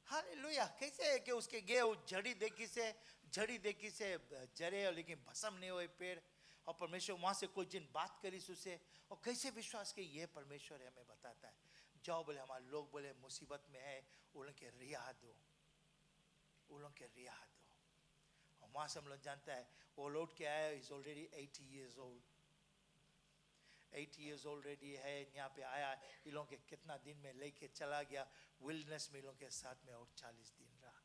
Hallelujah. कैसे है कि उसके गए उस झड़ी देखी से जरे, लेकिन भस्म नहीं हुए पेड़, और परमेश्वर वहां से कोई जिन बात करी उससे, और कैसे विश्वास के ये परमेश्वर है हमें बताता है। जाओ बोले हमारे लोग बोले मुसीबत में है, उन लोग के रिहा दो, उन लोग के रिहा दो। और वहां से हम लोग जानता है वो लौट के आया, is already 80 years old, 80 years already है, यहाँ पे आया। इन लोगों के कितना दिन में लेके चला गया विल्डनेस में, इन लोगों के साथ में, और 40 दिन रहा।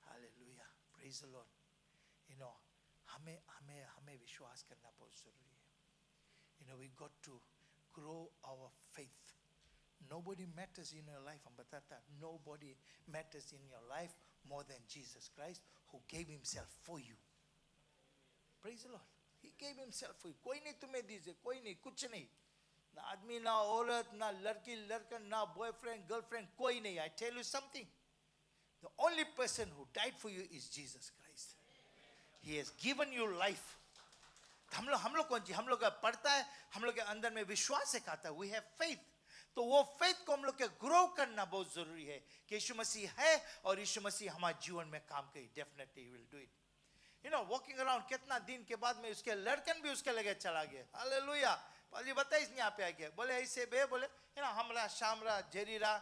Hallelujah, praise the Lord. You know हमें विश्वास करना बहुत जरूरी है। You know we got to grow our faith. Nobody matters in your life. हम बताता, nobody matters in your life more than Jesus Christ, who gave himself for you. Praise the Lord. He gave himself for you. कोई नहीं तुम्हें दीजिए, कोई नहीं, कुछ नहीं, ना आदमी, ना औरत, ना लड़की लड़का, ना बॉयफ्रेंड गर्लफ्रेंड, कोई नहीं। I tell you something, the only person who died for you is Jesus Christ. He has given you life. हम लोग कौन सी, हम लोग का पढ़ता है, हम लोग के अंदर में विश्वास एक आता है, we have faith। तो वो faith को हम लोग के ग्रो करना बहुत जरूरी है कि यीशु मसीह है और यीशु मसीह हमारे जीवन में काम करे। Definitely will do it. You know walking around, कितना दिन के बाद में उसके लड़कन भी उसके लगे चला गया। हालेलुया। पाजी बताइए यहाँ पे आके बोले ऐसे बे, बोले यू नो हमरा शामरा जेरीरा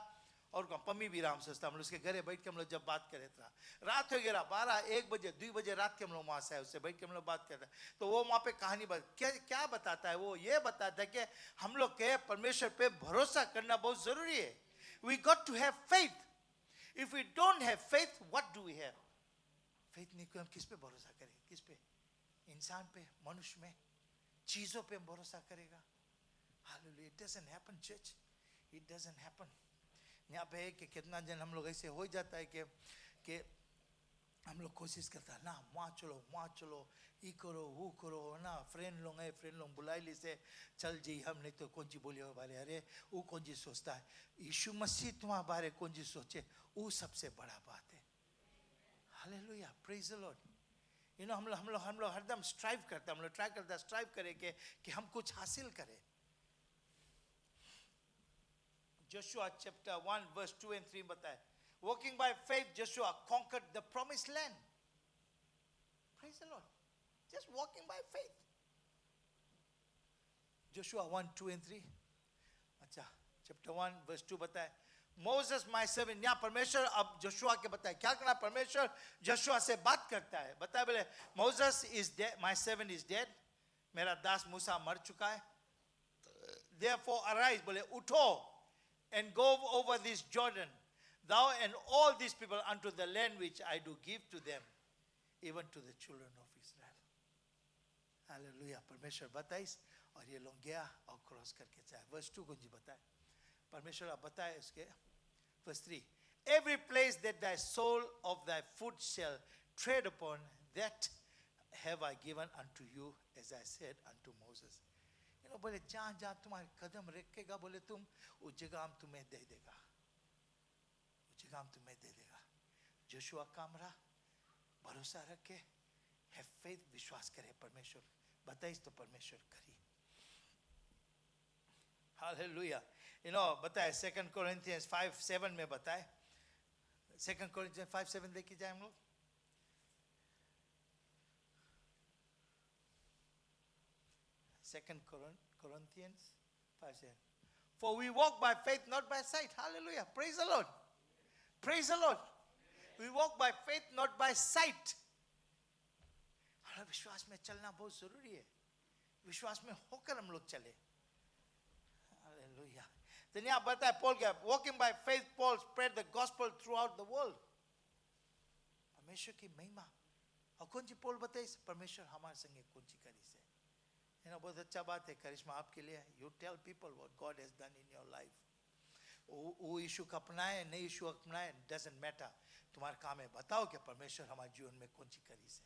और पम्मी भी राम सस्ता। हम लोग उसके घरे बैठ के हम लोग जब बात करे था, रात हो गया 12 1 बजे 2 बजे रात के हम लोग वहाँ से आए, उससे बैठ के हम लोग बात करते हैं। तो वो वहाँ पे कहानी क्या बताता है, वो ये बताता है कि हम लोग के परमेश्वर पे भरोसा करना बहुत जरूरी है। We got to have faith. If we don't have faith, what do we have? Faith नहीं, हम किस पे भरोसा करें? किस पे? इंसान पे, मनुष्य में, चीजों पे भरोसा करेगा? Hallelujah. It doesn't happen church, it doesn't happen. यहाँ पे है कि कितना जन हम लोग ऐसे हो जाता है कि हम लोग कोशिश करता है ना, वहाँ चलो, ये करो वो करो ना, फ्रेंड लोग है, फ्रेंड लोग बुलाई ली से चल जी, हम नहीं तो कौन सी बोली हो बारे, अरे वो कौन सी सोचता है, यीशु मसीह तुम्हारे बारे कौन सी सोचे, वो सबसे बड़ा बात है। Hallelujah, praise the Lord. हम लोग हरदम स्ट्राइव करते हैं, हम लोग ट्राई करते हैं, स्ट्राइव करें कि हम कुछ हासिल करें. Joshua chapter 1 verse 2 and 3 बताए, walking by faith Joshua conquered the promised land. Praise the Lord. Just walking by faith. Joshua 1 2 and 3. अच्छा, chapter 1 verse 2 बताए, Moses my servant. यहाँ परमेश्वर अब जोशुआ के बताए क्या करना. परमेश्वर जोशुआ से बात करता है, बताए बोले Moses is dead, my servant is dead, मेरा दास मूसा मर चुका है. Therefore arise, बोले उठो, and go over this Jordan, thou and all these people, unto the land which I do give to them, even to the children of Israel. Hallelujah. परमेश्वर बताइस और ये लोग गया और क्रॉस करके जाए. वर्स 2 को जी बताए, परमेश्वर आप बताए इसके. Verse 3, every place that thy sole of thy foot shall tread upon, that have I given unto you, as I said unto Moses. बोले जहां जहां तुम्हारे कदम रखेगा, बोले तुम उस जगह हम तुम्हें दे देगा, उस जगह हम तुम्हें दे देगा. जोशुआ काम रहा, भरोसा रखे, have faith, विश्वास करे. परमेश्वर बताइस तो परमेश्वर करी. Hallelujah. बताए 2 Corinthians 5:7 में बताए. 2 Corinthians 5:7 देखिए जाए हम लोग. Second Corinthians 5:7. For we walk by faith, not by sight. Hallelujah. Praise the Lord. Praise the Lord. We walk by faith, not by sight. हमारा विश्वास में चलना बहुत जरूरी है. विश्वास में होकर हम लोग चले. Hallelujah. तो यहाँ बताए Paul क्या, walking by faith, Paul spread the gospel throughout the world. परमेश्वर की महिमा. और कौन सी Paul बताइए, परमेश्वर हमारे संगे कौन सी करी से. बहुत अच्छा बात है करिश्मा आपके लिए. You tell people what God has done in your life. वो यीशु को अपनाए नहीं यीशु अपनाए, doesn't matter. तुम्हारा काम है बताओ कि परमेश्वर हमारे जीवन में कौन सी करी से.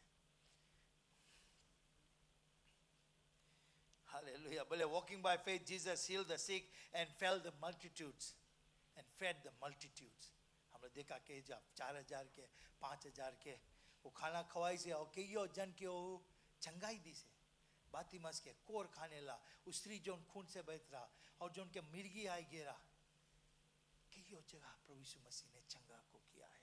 Hallelujah. बोले walking by faith Jesus healed the sick and fed the multitudes. हम लोग देखा कि जब 4,000 के 5,000 के वो खाना खवाई से और कई जन के वो चंगाई दी से. बाती मस के कोर खाने ला, उस स्त्री जो खून से बहत रहा और जो उनके मिर्गी आई गिरा, कई जगह प्रभु यीशु मसीह ने चंगा को किया है.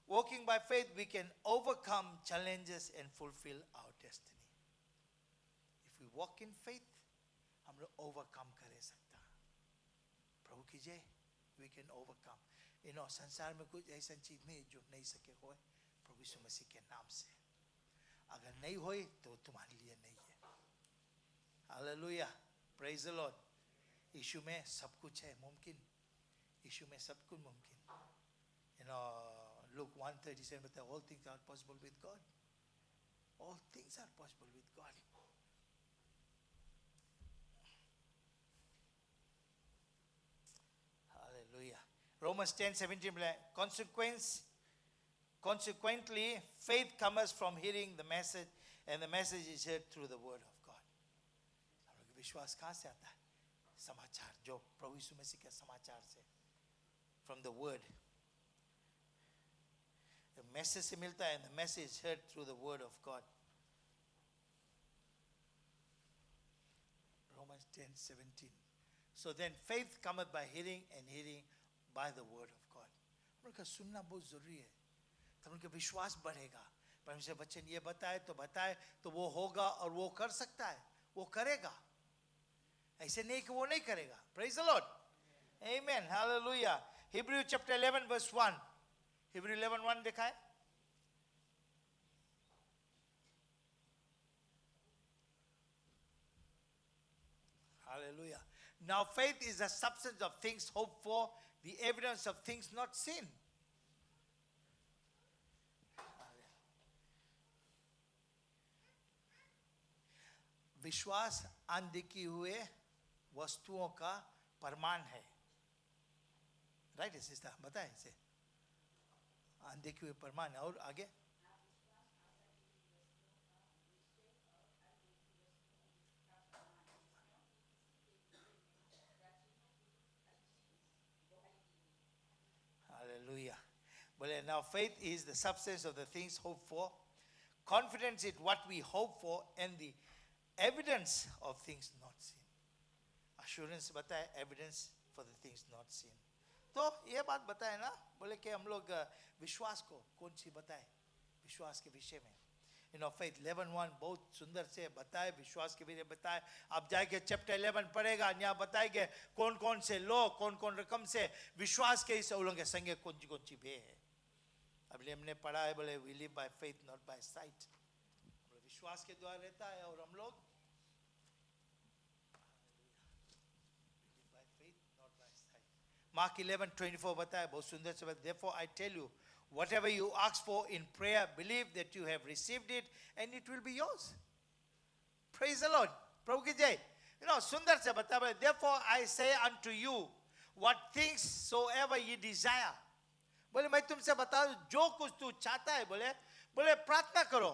Walking by faith we can overcome challenges and fulfill our destiny. If we walk in faith, हम लोग overcome कर सकता. प्रभु की जय. We can overcome. संसार में कुछ ऐसा चीज नहीं जो नहीं सके होए प्रभु यीशु मसीह के नाम से. अगर नहीं होई तो तुम्हारे लिए नहीं है. Hallelujah. Praise the Lord. यीशु में सब कुछ है मुमकिन. यीशु में सब कुछ मुमकिन. Luke 1:37 बताया, all things are possible with God. All things are possible with God. Hallelujah. Romans 10:17 बताया, consequently, faith comes from hearing the message, and the message is heard through the word of God. हम लोग विश्वास कहाँ से आता है? समाचार, जो प्रभु यीशु मसीह के समाचार से, from the word. The message से मिलता है, and the message is heard through the word of God. Romans 10:17. So then faith cometh by hearing, and hearing by the word of God. हम लोग का सुनना बहुत जरूरी है. तब उनका विश्वास बढ़ेगा. परमेश्वर वचन ये बताए तो वो होगा और वो कर सकता है, वो करेगा. ऐसे नहीं कि वो नहीं करेगा. Praise the Lord. Amen. Hallelujah. Hebrew chapter 11 verse 1. Hebrew 11:1 देखा है. Hallelujah. Now faith is the substance of things hoped for, the evidence of things not seen. विश्वास अनदेखी हुए वस्तुओं का प्रमाण है. राइट है सिस्टर, बताएं इसे. अनदेखी हुए प्रमाण है. और आगे Hallelujah. बोले now faith is the substance of the things hoped for, confidence in what we hope for, and the evidence of things not seen. Assurance बताए, evidence for the things not seen. तो ये बात बताए ना, बोले कि हम लोग विश्वास को कौन सी बताए, विश्वास के विषय में. faith 11:1 बहुत सुंदर से बताए, विश्वास के विषय बताए. आप जाके चैप्टर 11 पढ़ेगा, यहाँ बताएंगे कौन कौन से लोग, कौन कौन रकम से विश्वास के इस उलंघ के संगे कौन सी भे है. अभी हमने पढ़ा है, बोले we live by faith not by sight. विश्वास के द्वारा रहता है और हम लोग by faith not by sight. Mark 11:24 बताया, बहुत सुंदर से बताया. Therefore I tell you, whatever you ask for in prayer, believe that you have received it and it will be yours. Praise the Lord. प्रभु की जय. सुंदर से बताया. Therefore I say unto you, what things soever ye desire. बोले मैं तुमसे बता दूं, जो कुछ तू चाहता है, बोले प्रार्थना करो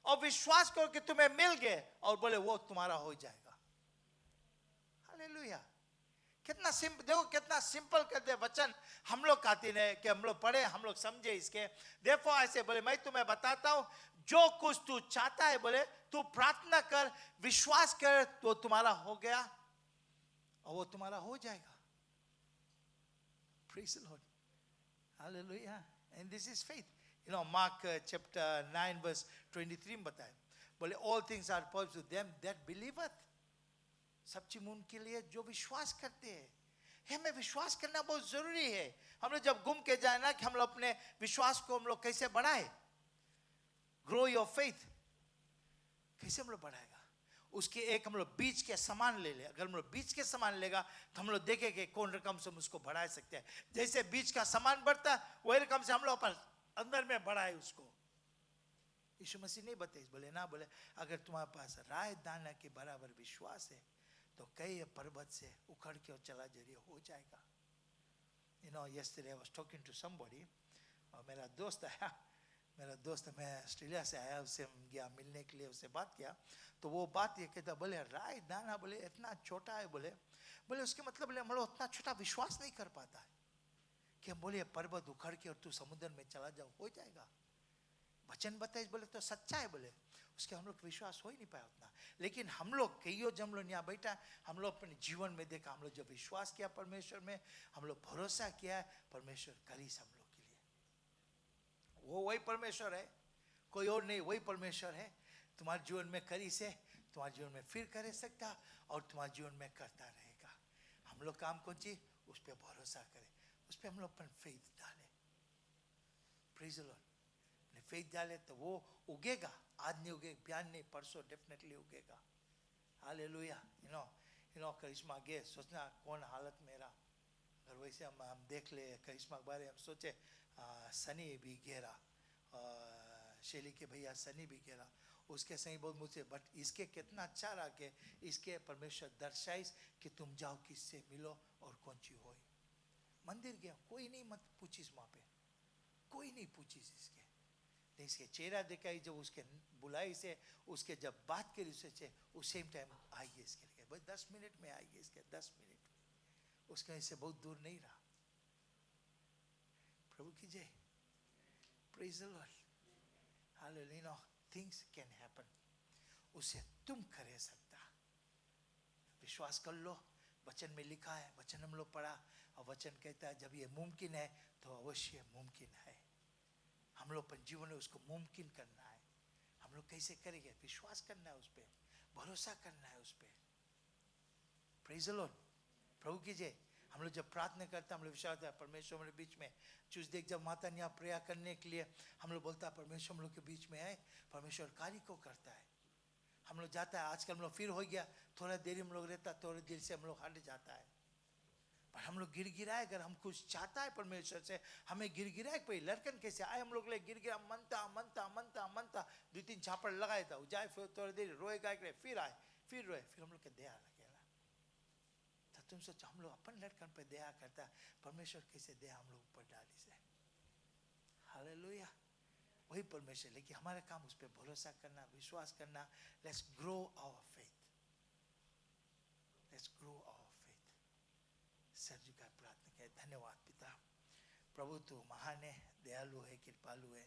और विश्वास करो कि तुम्हें मिल गए, और बोले वो तुम्हारा हो जाएगा. हालेलुया. कितना सिंपल, देखो कितना सिंपल कर दे वचन. हम लोग खाते हैं कि हम लोग पढ़े, हम लोग समझे इसके. Therefore ऐसे बोले मैं तुम्हें बताता हूं, जो कुछ तू चाहता है, बोले तू प्रार्थना कर, विश्वास कर, तो तुम्हारा हो गया और वो तुम्हारा हो जाएगा. Praise the Lord. Hallelujah. And this is faith. Mark chapter 9 verse 23 में बताए, बोले all things are possible to them that believeth. सब चीज उनके लिए जो विश्वास करते हैं. हमें विश्वास करना बहुत जरूरी है. हम लोग जब घूम के जाए ना, कि हम लोग अपने विश्वास को हम लोग कैसे बढ़ाए, grow your faith, कैसे हम लोग बढ़ाएगा, उसके एक हम लोग बीज के समान ले ले. अगर हम लोग बीज के समान लेगा तो हम लोग देखेंगे कौन रकम से हम उसको बढ़ा सकते हैं. जैसे बीज का समान बढ़ता है, वही रकम से हम लोग अपन अंदर में बढ़ाए उसको. यीशु मसीह नहीं बताए, बोले ना, बोले अगर तुम्हारे पास राय दाना के बराबर विश्वास है तो कई पर्वत से उखड़ के और चला जरिए हो जाएगा. Yesterday I was talking to somebody, और मेरा दोस्त आया, मैं ऑस्ट्रेलिया से आया, उससे गया मिलने के लिए, उससे बात किया. तो वो बात ये कहता, बोले राय दाना, बोले इतना छोटा है, बोले उसके मतलब बोले हम लोग उतना छोटा विश्वास नहीं कर पाता है कि हम बोले पर्वत उखड़ के और तू समुद्र में चला जाओ, हो जाएगा. वचन बताइए, बोले तो सच्चा है, बोले उसके हम लोग विश्वास हो ही नहीं पाया उतना. लेकिन हम लोग कईयों जब हम लोग यहाँ बैठा, हम लोग अपने जीवन में देखा, हम लोग जब विश्वास किया परमेश्वर में, हम लोग भरोसा किया, परमेश्वर करीस हम लोग के लिए. वो वही परमेश्वर है, कोई और नहीं, वही परमेश्वर है. तुम्हारे जीवन में करीस है, तुम्हारे जीवन में फिर कर सकता और तुम्हारे जीवन में करता रहेगा. हम लोग काम कौन सी, उस पर भरोसा करें, उस पर हम लोग अपन फेथ डालें. Praise the Lord. फेथ डाले तो वो उगेगा. आज नहीं उगेगा, बयान नहीं, परसों डेफिनेटली उगेगा. हालेलुया. करिश्मा गे, सोचना कौन हालत मेरा. अगर वैसे हम देख ले करिश्मा के बारे, हम सोचे सनी भी घेरा, शैली के भैया सनी भी घेरा, उसके सही बहुत मुझसे, बट इसके कितना अच्छा रहा कि इसके परमेश्वर दर्शाइस कि तुम जाओ किससे मिलो और कौन सी हो. मंदिर गया, कोई नहीं मत पूछिस, वहाँ पे कोई नहीं पूछिस इसके, इसके चेहरा दिखाई, जब उसके बुलाई से, उसके जब बात करी उससे, उस सेम टाइम आइए इसके लिए, बस 10 मिनट में आइए इसके, 10 मिनट में. उसके इससे बहुत दूर नहीं रहा. प्रभु की जय. Praise the Lord. Hallelujah. Things can happen. उसे तुम कर सकता. विश्वास कर लो. वचन में लिखा है, वचन हम लोग पढ़ा, और वचन कहता है जब ये मुमकिन है तो अवश्य मुमकिन है. हम लोग अपन जीवन में उसको मुमकिन करना है. हम लोग कैसे करेंगे, विश्वास करना है उस पर, भरोसा करना है उस पर. Praise the Lord. प्रभु की जय. हम लोग जब प्रार्थना करते हैं, हम लोग विश्वास करते हैं परमेश्वर हमारे बीच में. ट्यूसडे जब माता ने यहाँ प्रेयर करने के लिए हम लोग बोलता है परमेश्वर हम लोग के बीच में है, परमेश्वर कार्य को करता है. हम लोग जाता है, आजकल हम लोग फिर हो गया, थोड़ा देर हम लोग रहता, थोड़ी देर से हम लोग हट जाता है. पर हम लोग गिड़गिड़ाए, अगर हम कुछ चाहता है परमेश्वर से, हमें गिड़गिड़ाए. कोई लड़कन कैसे आए, हम लोग ले गिड़गिड़ा, मनता मनता मनता मनता 2-3 झापड़ लगाए था, जाए फिर थोड़ी देर रोएगा, फिर आए, फिर रोए, फिर हम लोग के दया लगेगा. तो तुम सोचो, हम लोग अपन लड़कन पे दया करता है, परमेश्वर कैसे दया हम लोग ऊपर डाली से. हालेलुया. वही परमेश्वर. लेकिन हमारा काम उस पर भरोसा करना, विश्वास करना. Let's grow our faith. Let's grow our faith. Sir ji का प्रार्थना करें. धन्यवाद पिता, प्रभु तू महान है, दयालु है, कृपालु है।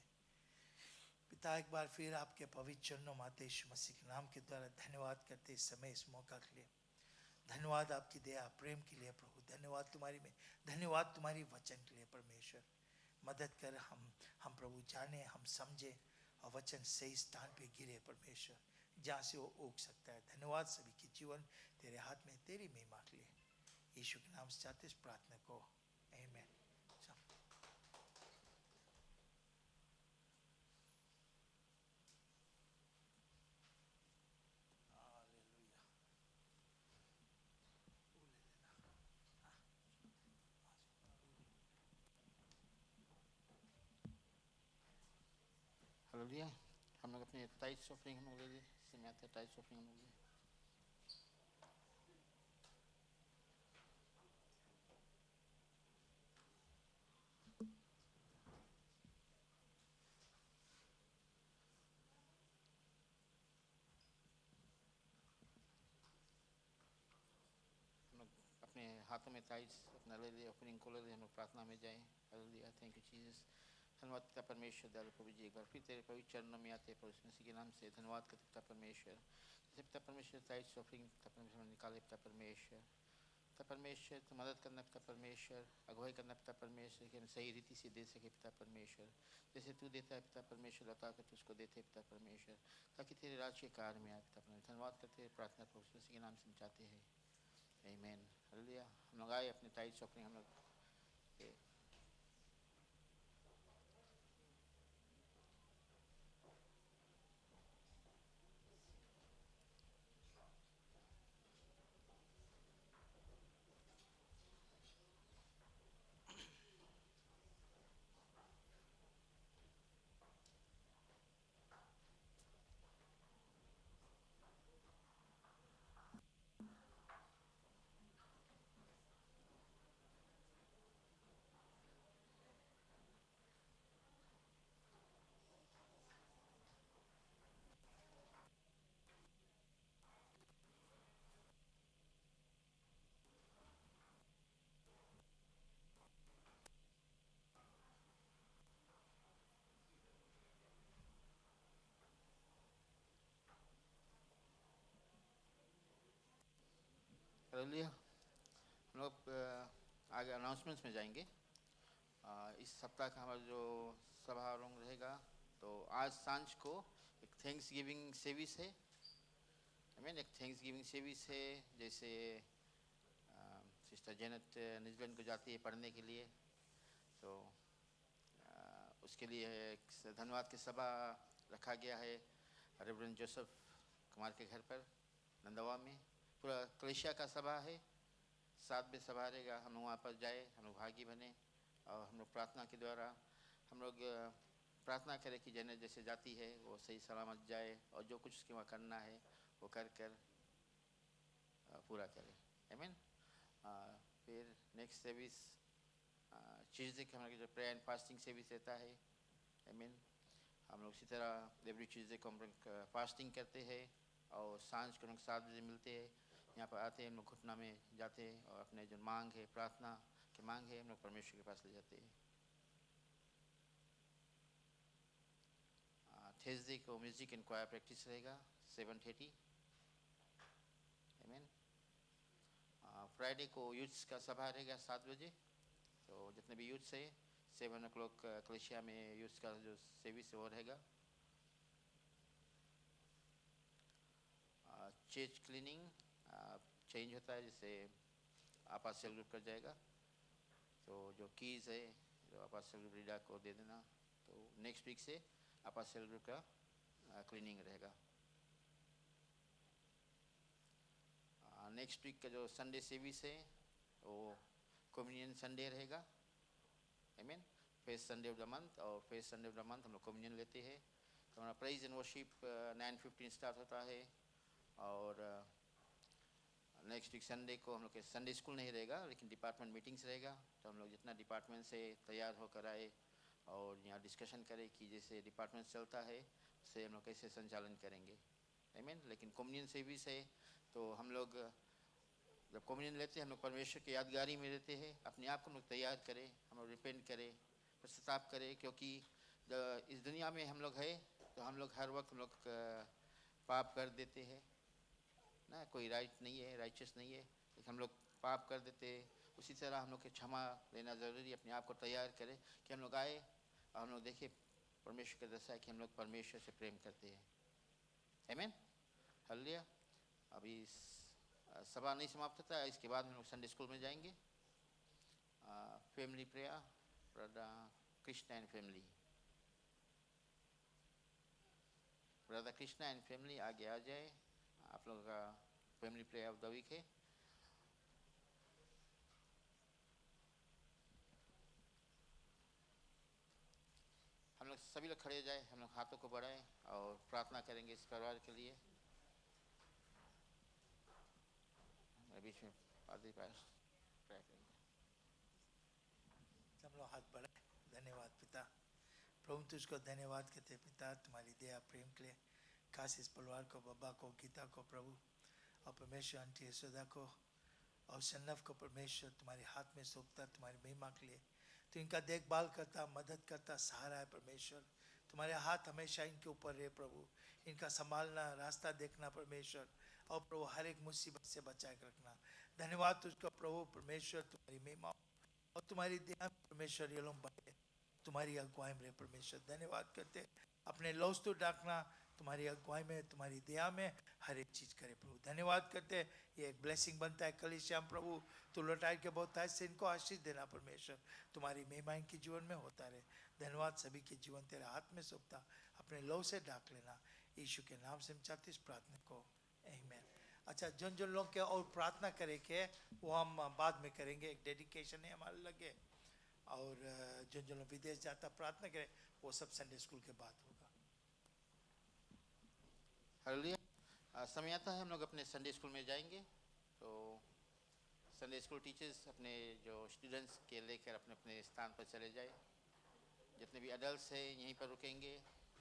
पिता एक बार फिर आपके पवित्र चरणों माते यीशु मसीह के नाम के द्वारा धन्यवाद करते इस समय इस मौका के लिए। धन्यवाद आपकी दया प्रेम के लिए प्रभु, धन्यवाद तुम्हारी में, धन्यवाद तुम्हारी वचन के लिए परमेश्वर। मदद कर हम प्रभु जाने, हम समझे और वचन सही स्थान पे गिरे परमेश्वर, जहाँ से वो उग सकता है। धन्यवाद सभी के जीवन तेरे हाथ में, तेरी महिमा के लिए यीशु के नाम से चाहते इस प्रार्थना को, आमीन। हालेलुया। हम लोग अपने टाइट्स ऑफरिंग हम लोग ले लें, इससे में आते हैं टाइट्स ऑफरिंग हम लोग ले। हम लोग अपने हाथों में टाइट्स अपना ले ले, ऑफरिंग को ले ले, हम लोग प्रार्थना में जाएं। हालेलुया। Thank you Jesus. धन्यवाद करता परमेश्वर दयालु प्रभु जी, एक बार फिर तेरे पवित्र चरणों में आते हैं प्रभु मसीह के नाम से धन्यवाद करता परमेश्वर। जैसे पिता परमेश्वर टाइट्स ऑफरिंग पिता परमेश्वर निकाले पिता परमेश्वर, पिता परमेश्वर तो मदद करना पिता परमेश्वर, अगुवाई करना पिता परमेश्वर कि हम सही रीति से दे सके पिता परमेश्वर। जैसे तू देता है पिता परमेश्वर, लौटा कर तुझको देते पिता परमेश्वर, ताकि तेरे राज्य के कार्य में आए पिता परमेश्वर। धन्यवाद करते हैं, प्रार्थना प्रभु मसीह के नाम से हम चाहते हैं, आमीन। हालेलुया। हम लोग आए अपने टाइट्स ऑफरिंग हम लोग हालेलुया। हम लोग आगे अनाउंसमेंट्स में जाएंगे। इस सप्ताह का हमारा जो सभा रंग रहेगा, तो आज सांझ को एक थैंक्स गिविंग सर्विस है, आमीन। एक थैंक्स गिविंग सर्विस है, जैसे सिस्टर जेनेट न्यूजीलैंड को जाती है पढ़ने के लिए, तो उसके लिए एक धन्यवाद की सभा रखा गया है रेवरेंड जोसेफ कुमार के घर पर नंदवा में। पूरा कलेशिया का सभा है, 7 बजे सभा रहेगा। हम लोग वहाँ पर जाए, हम लोग भागी बने और हम लोग प्रार्थना के द्वारा हम लोग प्रार्थना करें कि जैसे जैसे जाती है वो सही सलामत जाए और जो कुछ उसके वहाँ करना है वो कर कर पूरा करें, आमीन। फिर नेक्स्ट सर्विस ट्यूसडे के हमारे जो प्रेयर एंड फास्टिंग सर्विस रहता है, आमीन। हम लोग इसी तरह एवरी ट्यूसडे को हम लोग फास्टिंग करते हैं और सांझ को लोग 7 बजे मिलते हैं, यहाँ पर आते हैं, हम लोग घुटना में जाते हैं और अपने जो मांग है, प्रार्थना की मांग है, हम लोग परमेश्वर के पास ले जाते हैं। थर्सडे को म्यूजिक एंड क्वायर प्रैक्टिस रहेगा 7:30, आमीन। फ्राइडे को यूथ्स का सभा रहेगा 7 बजे, तो जितने भी यूथ्स है 7 o'clock कलेशिया में यूथ्स का जो सर्विस है वो रहेगा। चर्च क्लीनिंग चेंज होता है, जैसे आपात सेल ग्रुप कर जाएगा, तो जो कीज़ है जो आपात सेल ग्रुप रीडा को दे देना, तो नेक्स्ट वीक से आपात सेल ग्रुप का क्लीनिंग रहेगा। नेक्स्ट वीक का जो संडे सर्विस है वो कम्युनियन संडे रहेगा, amen. First Sunday of the month, और first Sunday of the month हम लोग कम्युनियन लेते हैं। तो हमारा प्रेज एंड वर्शिप 9:15 स्टार्ट होता है, और नेक्स्ट वीक संडे को हम लोग के संडे स्कूल नहीं रहेगा लेकिन डिपार्टमेंट मीटिंग्स रहेगा। तो हम लोग जितना डिपार्टमेंट से तैयार होकर आए और यहाँ डिस्कशन करें कि जैसे डिपार्टमेंट चलता है उससे हम लोग कैसे संचालन करेंगे, आमीन। लेकिन कम्युनियन सर्विस है तो हम लोग जब कम्युनियन लेते हैं हम लोग परमेश्वर की यादगारी में रहते हैं। अपने आप को हम लोग तैयार करें, हम लोग रिपेंट करें, पश्चाताप करें, क्योंकि इस दुनिया में हम लोग है तो हम लोग हर वक्त हम लोग पाप कर देते हैं ना। कोई राइट नहीं है, राइचस नहीं है, लेकिन हम लोग पाप कर देते हैं। उसी तरह हम लोग के क्षमा लेना ज़रूरी है। अपने आप को तैयार करें कि हम लोग आए और हम लोग देखें परमेश्वर का दशा है कि हम लोग परमेश्वर से प्रेम करते हैं। आमीन, हालेलुया। अभी सभा नहीं समाप्त होता है, इसके बाद हम लोग संडे स्कूल में जाएंगे। Family prayer, brother Krishna and family, brother Krishna and family आगे आ जाए। आप लोगों का family prayer of the week है। हम लोग सभी लोग खड़े हो जाए, हम लोग हाथों को बढ़ाएं और प्रार्थना करेंगे इस परिवार के लिए। बीच में आदि पास प्रेयर करेंगे। हम लोग हाथ बढ़ाए। धन्यवाद पिता, प्रभु तुझको धन्यवाद कहते हैं पिता, तुम्हारी दया प्रेम के लिए। खास इस परिवार को, बब्बा को, गीता को प्रभु, और परमेश्वर आंटी यशोदा को और सन्नफ को परमेश्वर तुम्हारे हाथ में सौंपता, तुम्हारी महिमा के लिए। तो इनका देखभाल करता, मदद करता, सहारा है परमेश्वर। तुम्हारे हाथ हमेशा इनके ऊपर रहे प्रभु, इनका संभालना, रास्ता देखना परमेश्वर, और प्रभु हर एक मुसीबत से बचा के रखना। धन्यवाद तुझको प्रभु परमेश्वर, तुम्हारी महिमा और तुम्हारी दया परमेश्वर ये लोग बढ़े, तुम्हारी अगुवाई में परमेश्वर। धन्यवाद करते, अपने लौस तो डाकना, तुम्हारी अगुवाई में, तुम्हारी दया में हर एक चीज़ करे प्रभु। धन्यवाद करते, ये एक ब्लेसिंग बनता है कलीसिया में प्रभु। तो लौटाए के बहुत से इनको आशीष देना परमेश्वर, तुम्हारी महिमा इनके जीवन में होता रहे। धन्यवाद, सभी के जीवन तेरे हाथ में सौंपता, अपने लौ से डाक लेना। यीशु के नाम से हम चाहते इस प्रार्थना को, आमीन। अच्छा, जिन जिन लोग के और प्रार्थना करे के वो हम बाद में करेंगे, एक डेडिकेशन है हमारे लगे। और जिन जिन लोग विदेश जाता प्रार्थना करे वो सब संडे स्कूल के बाद होगा। हालेलुया। समय आता है हम लोग अपने संडे स्कूल में जाएंगे। तो संडे स्कूल टीचर्स अपने जो स्टूडेंट्स के लेकर अपने अपने स्थान पर चले जाए। जितने भी अडल्ट्स हैं यहीं पर रुकेंगे।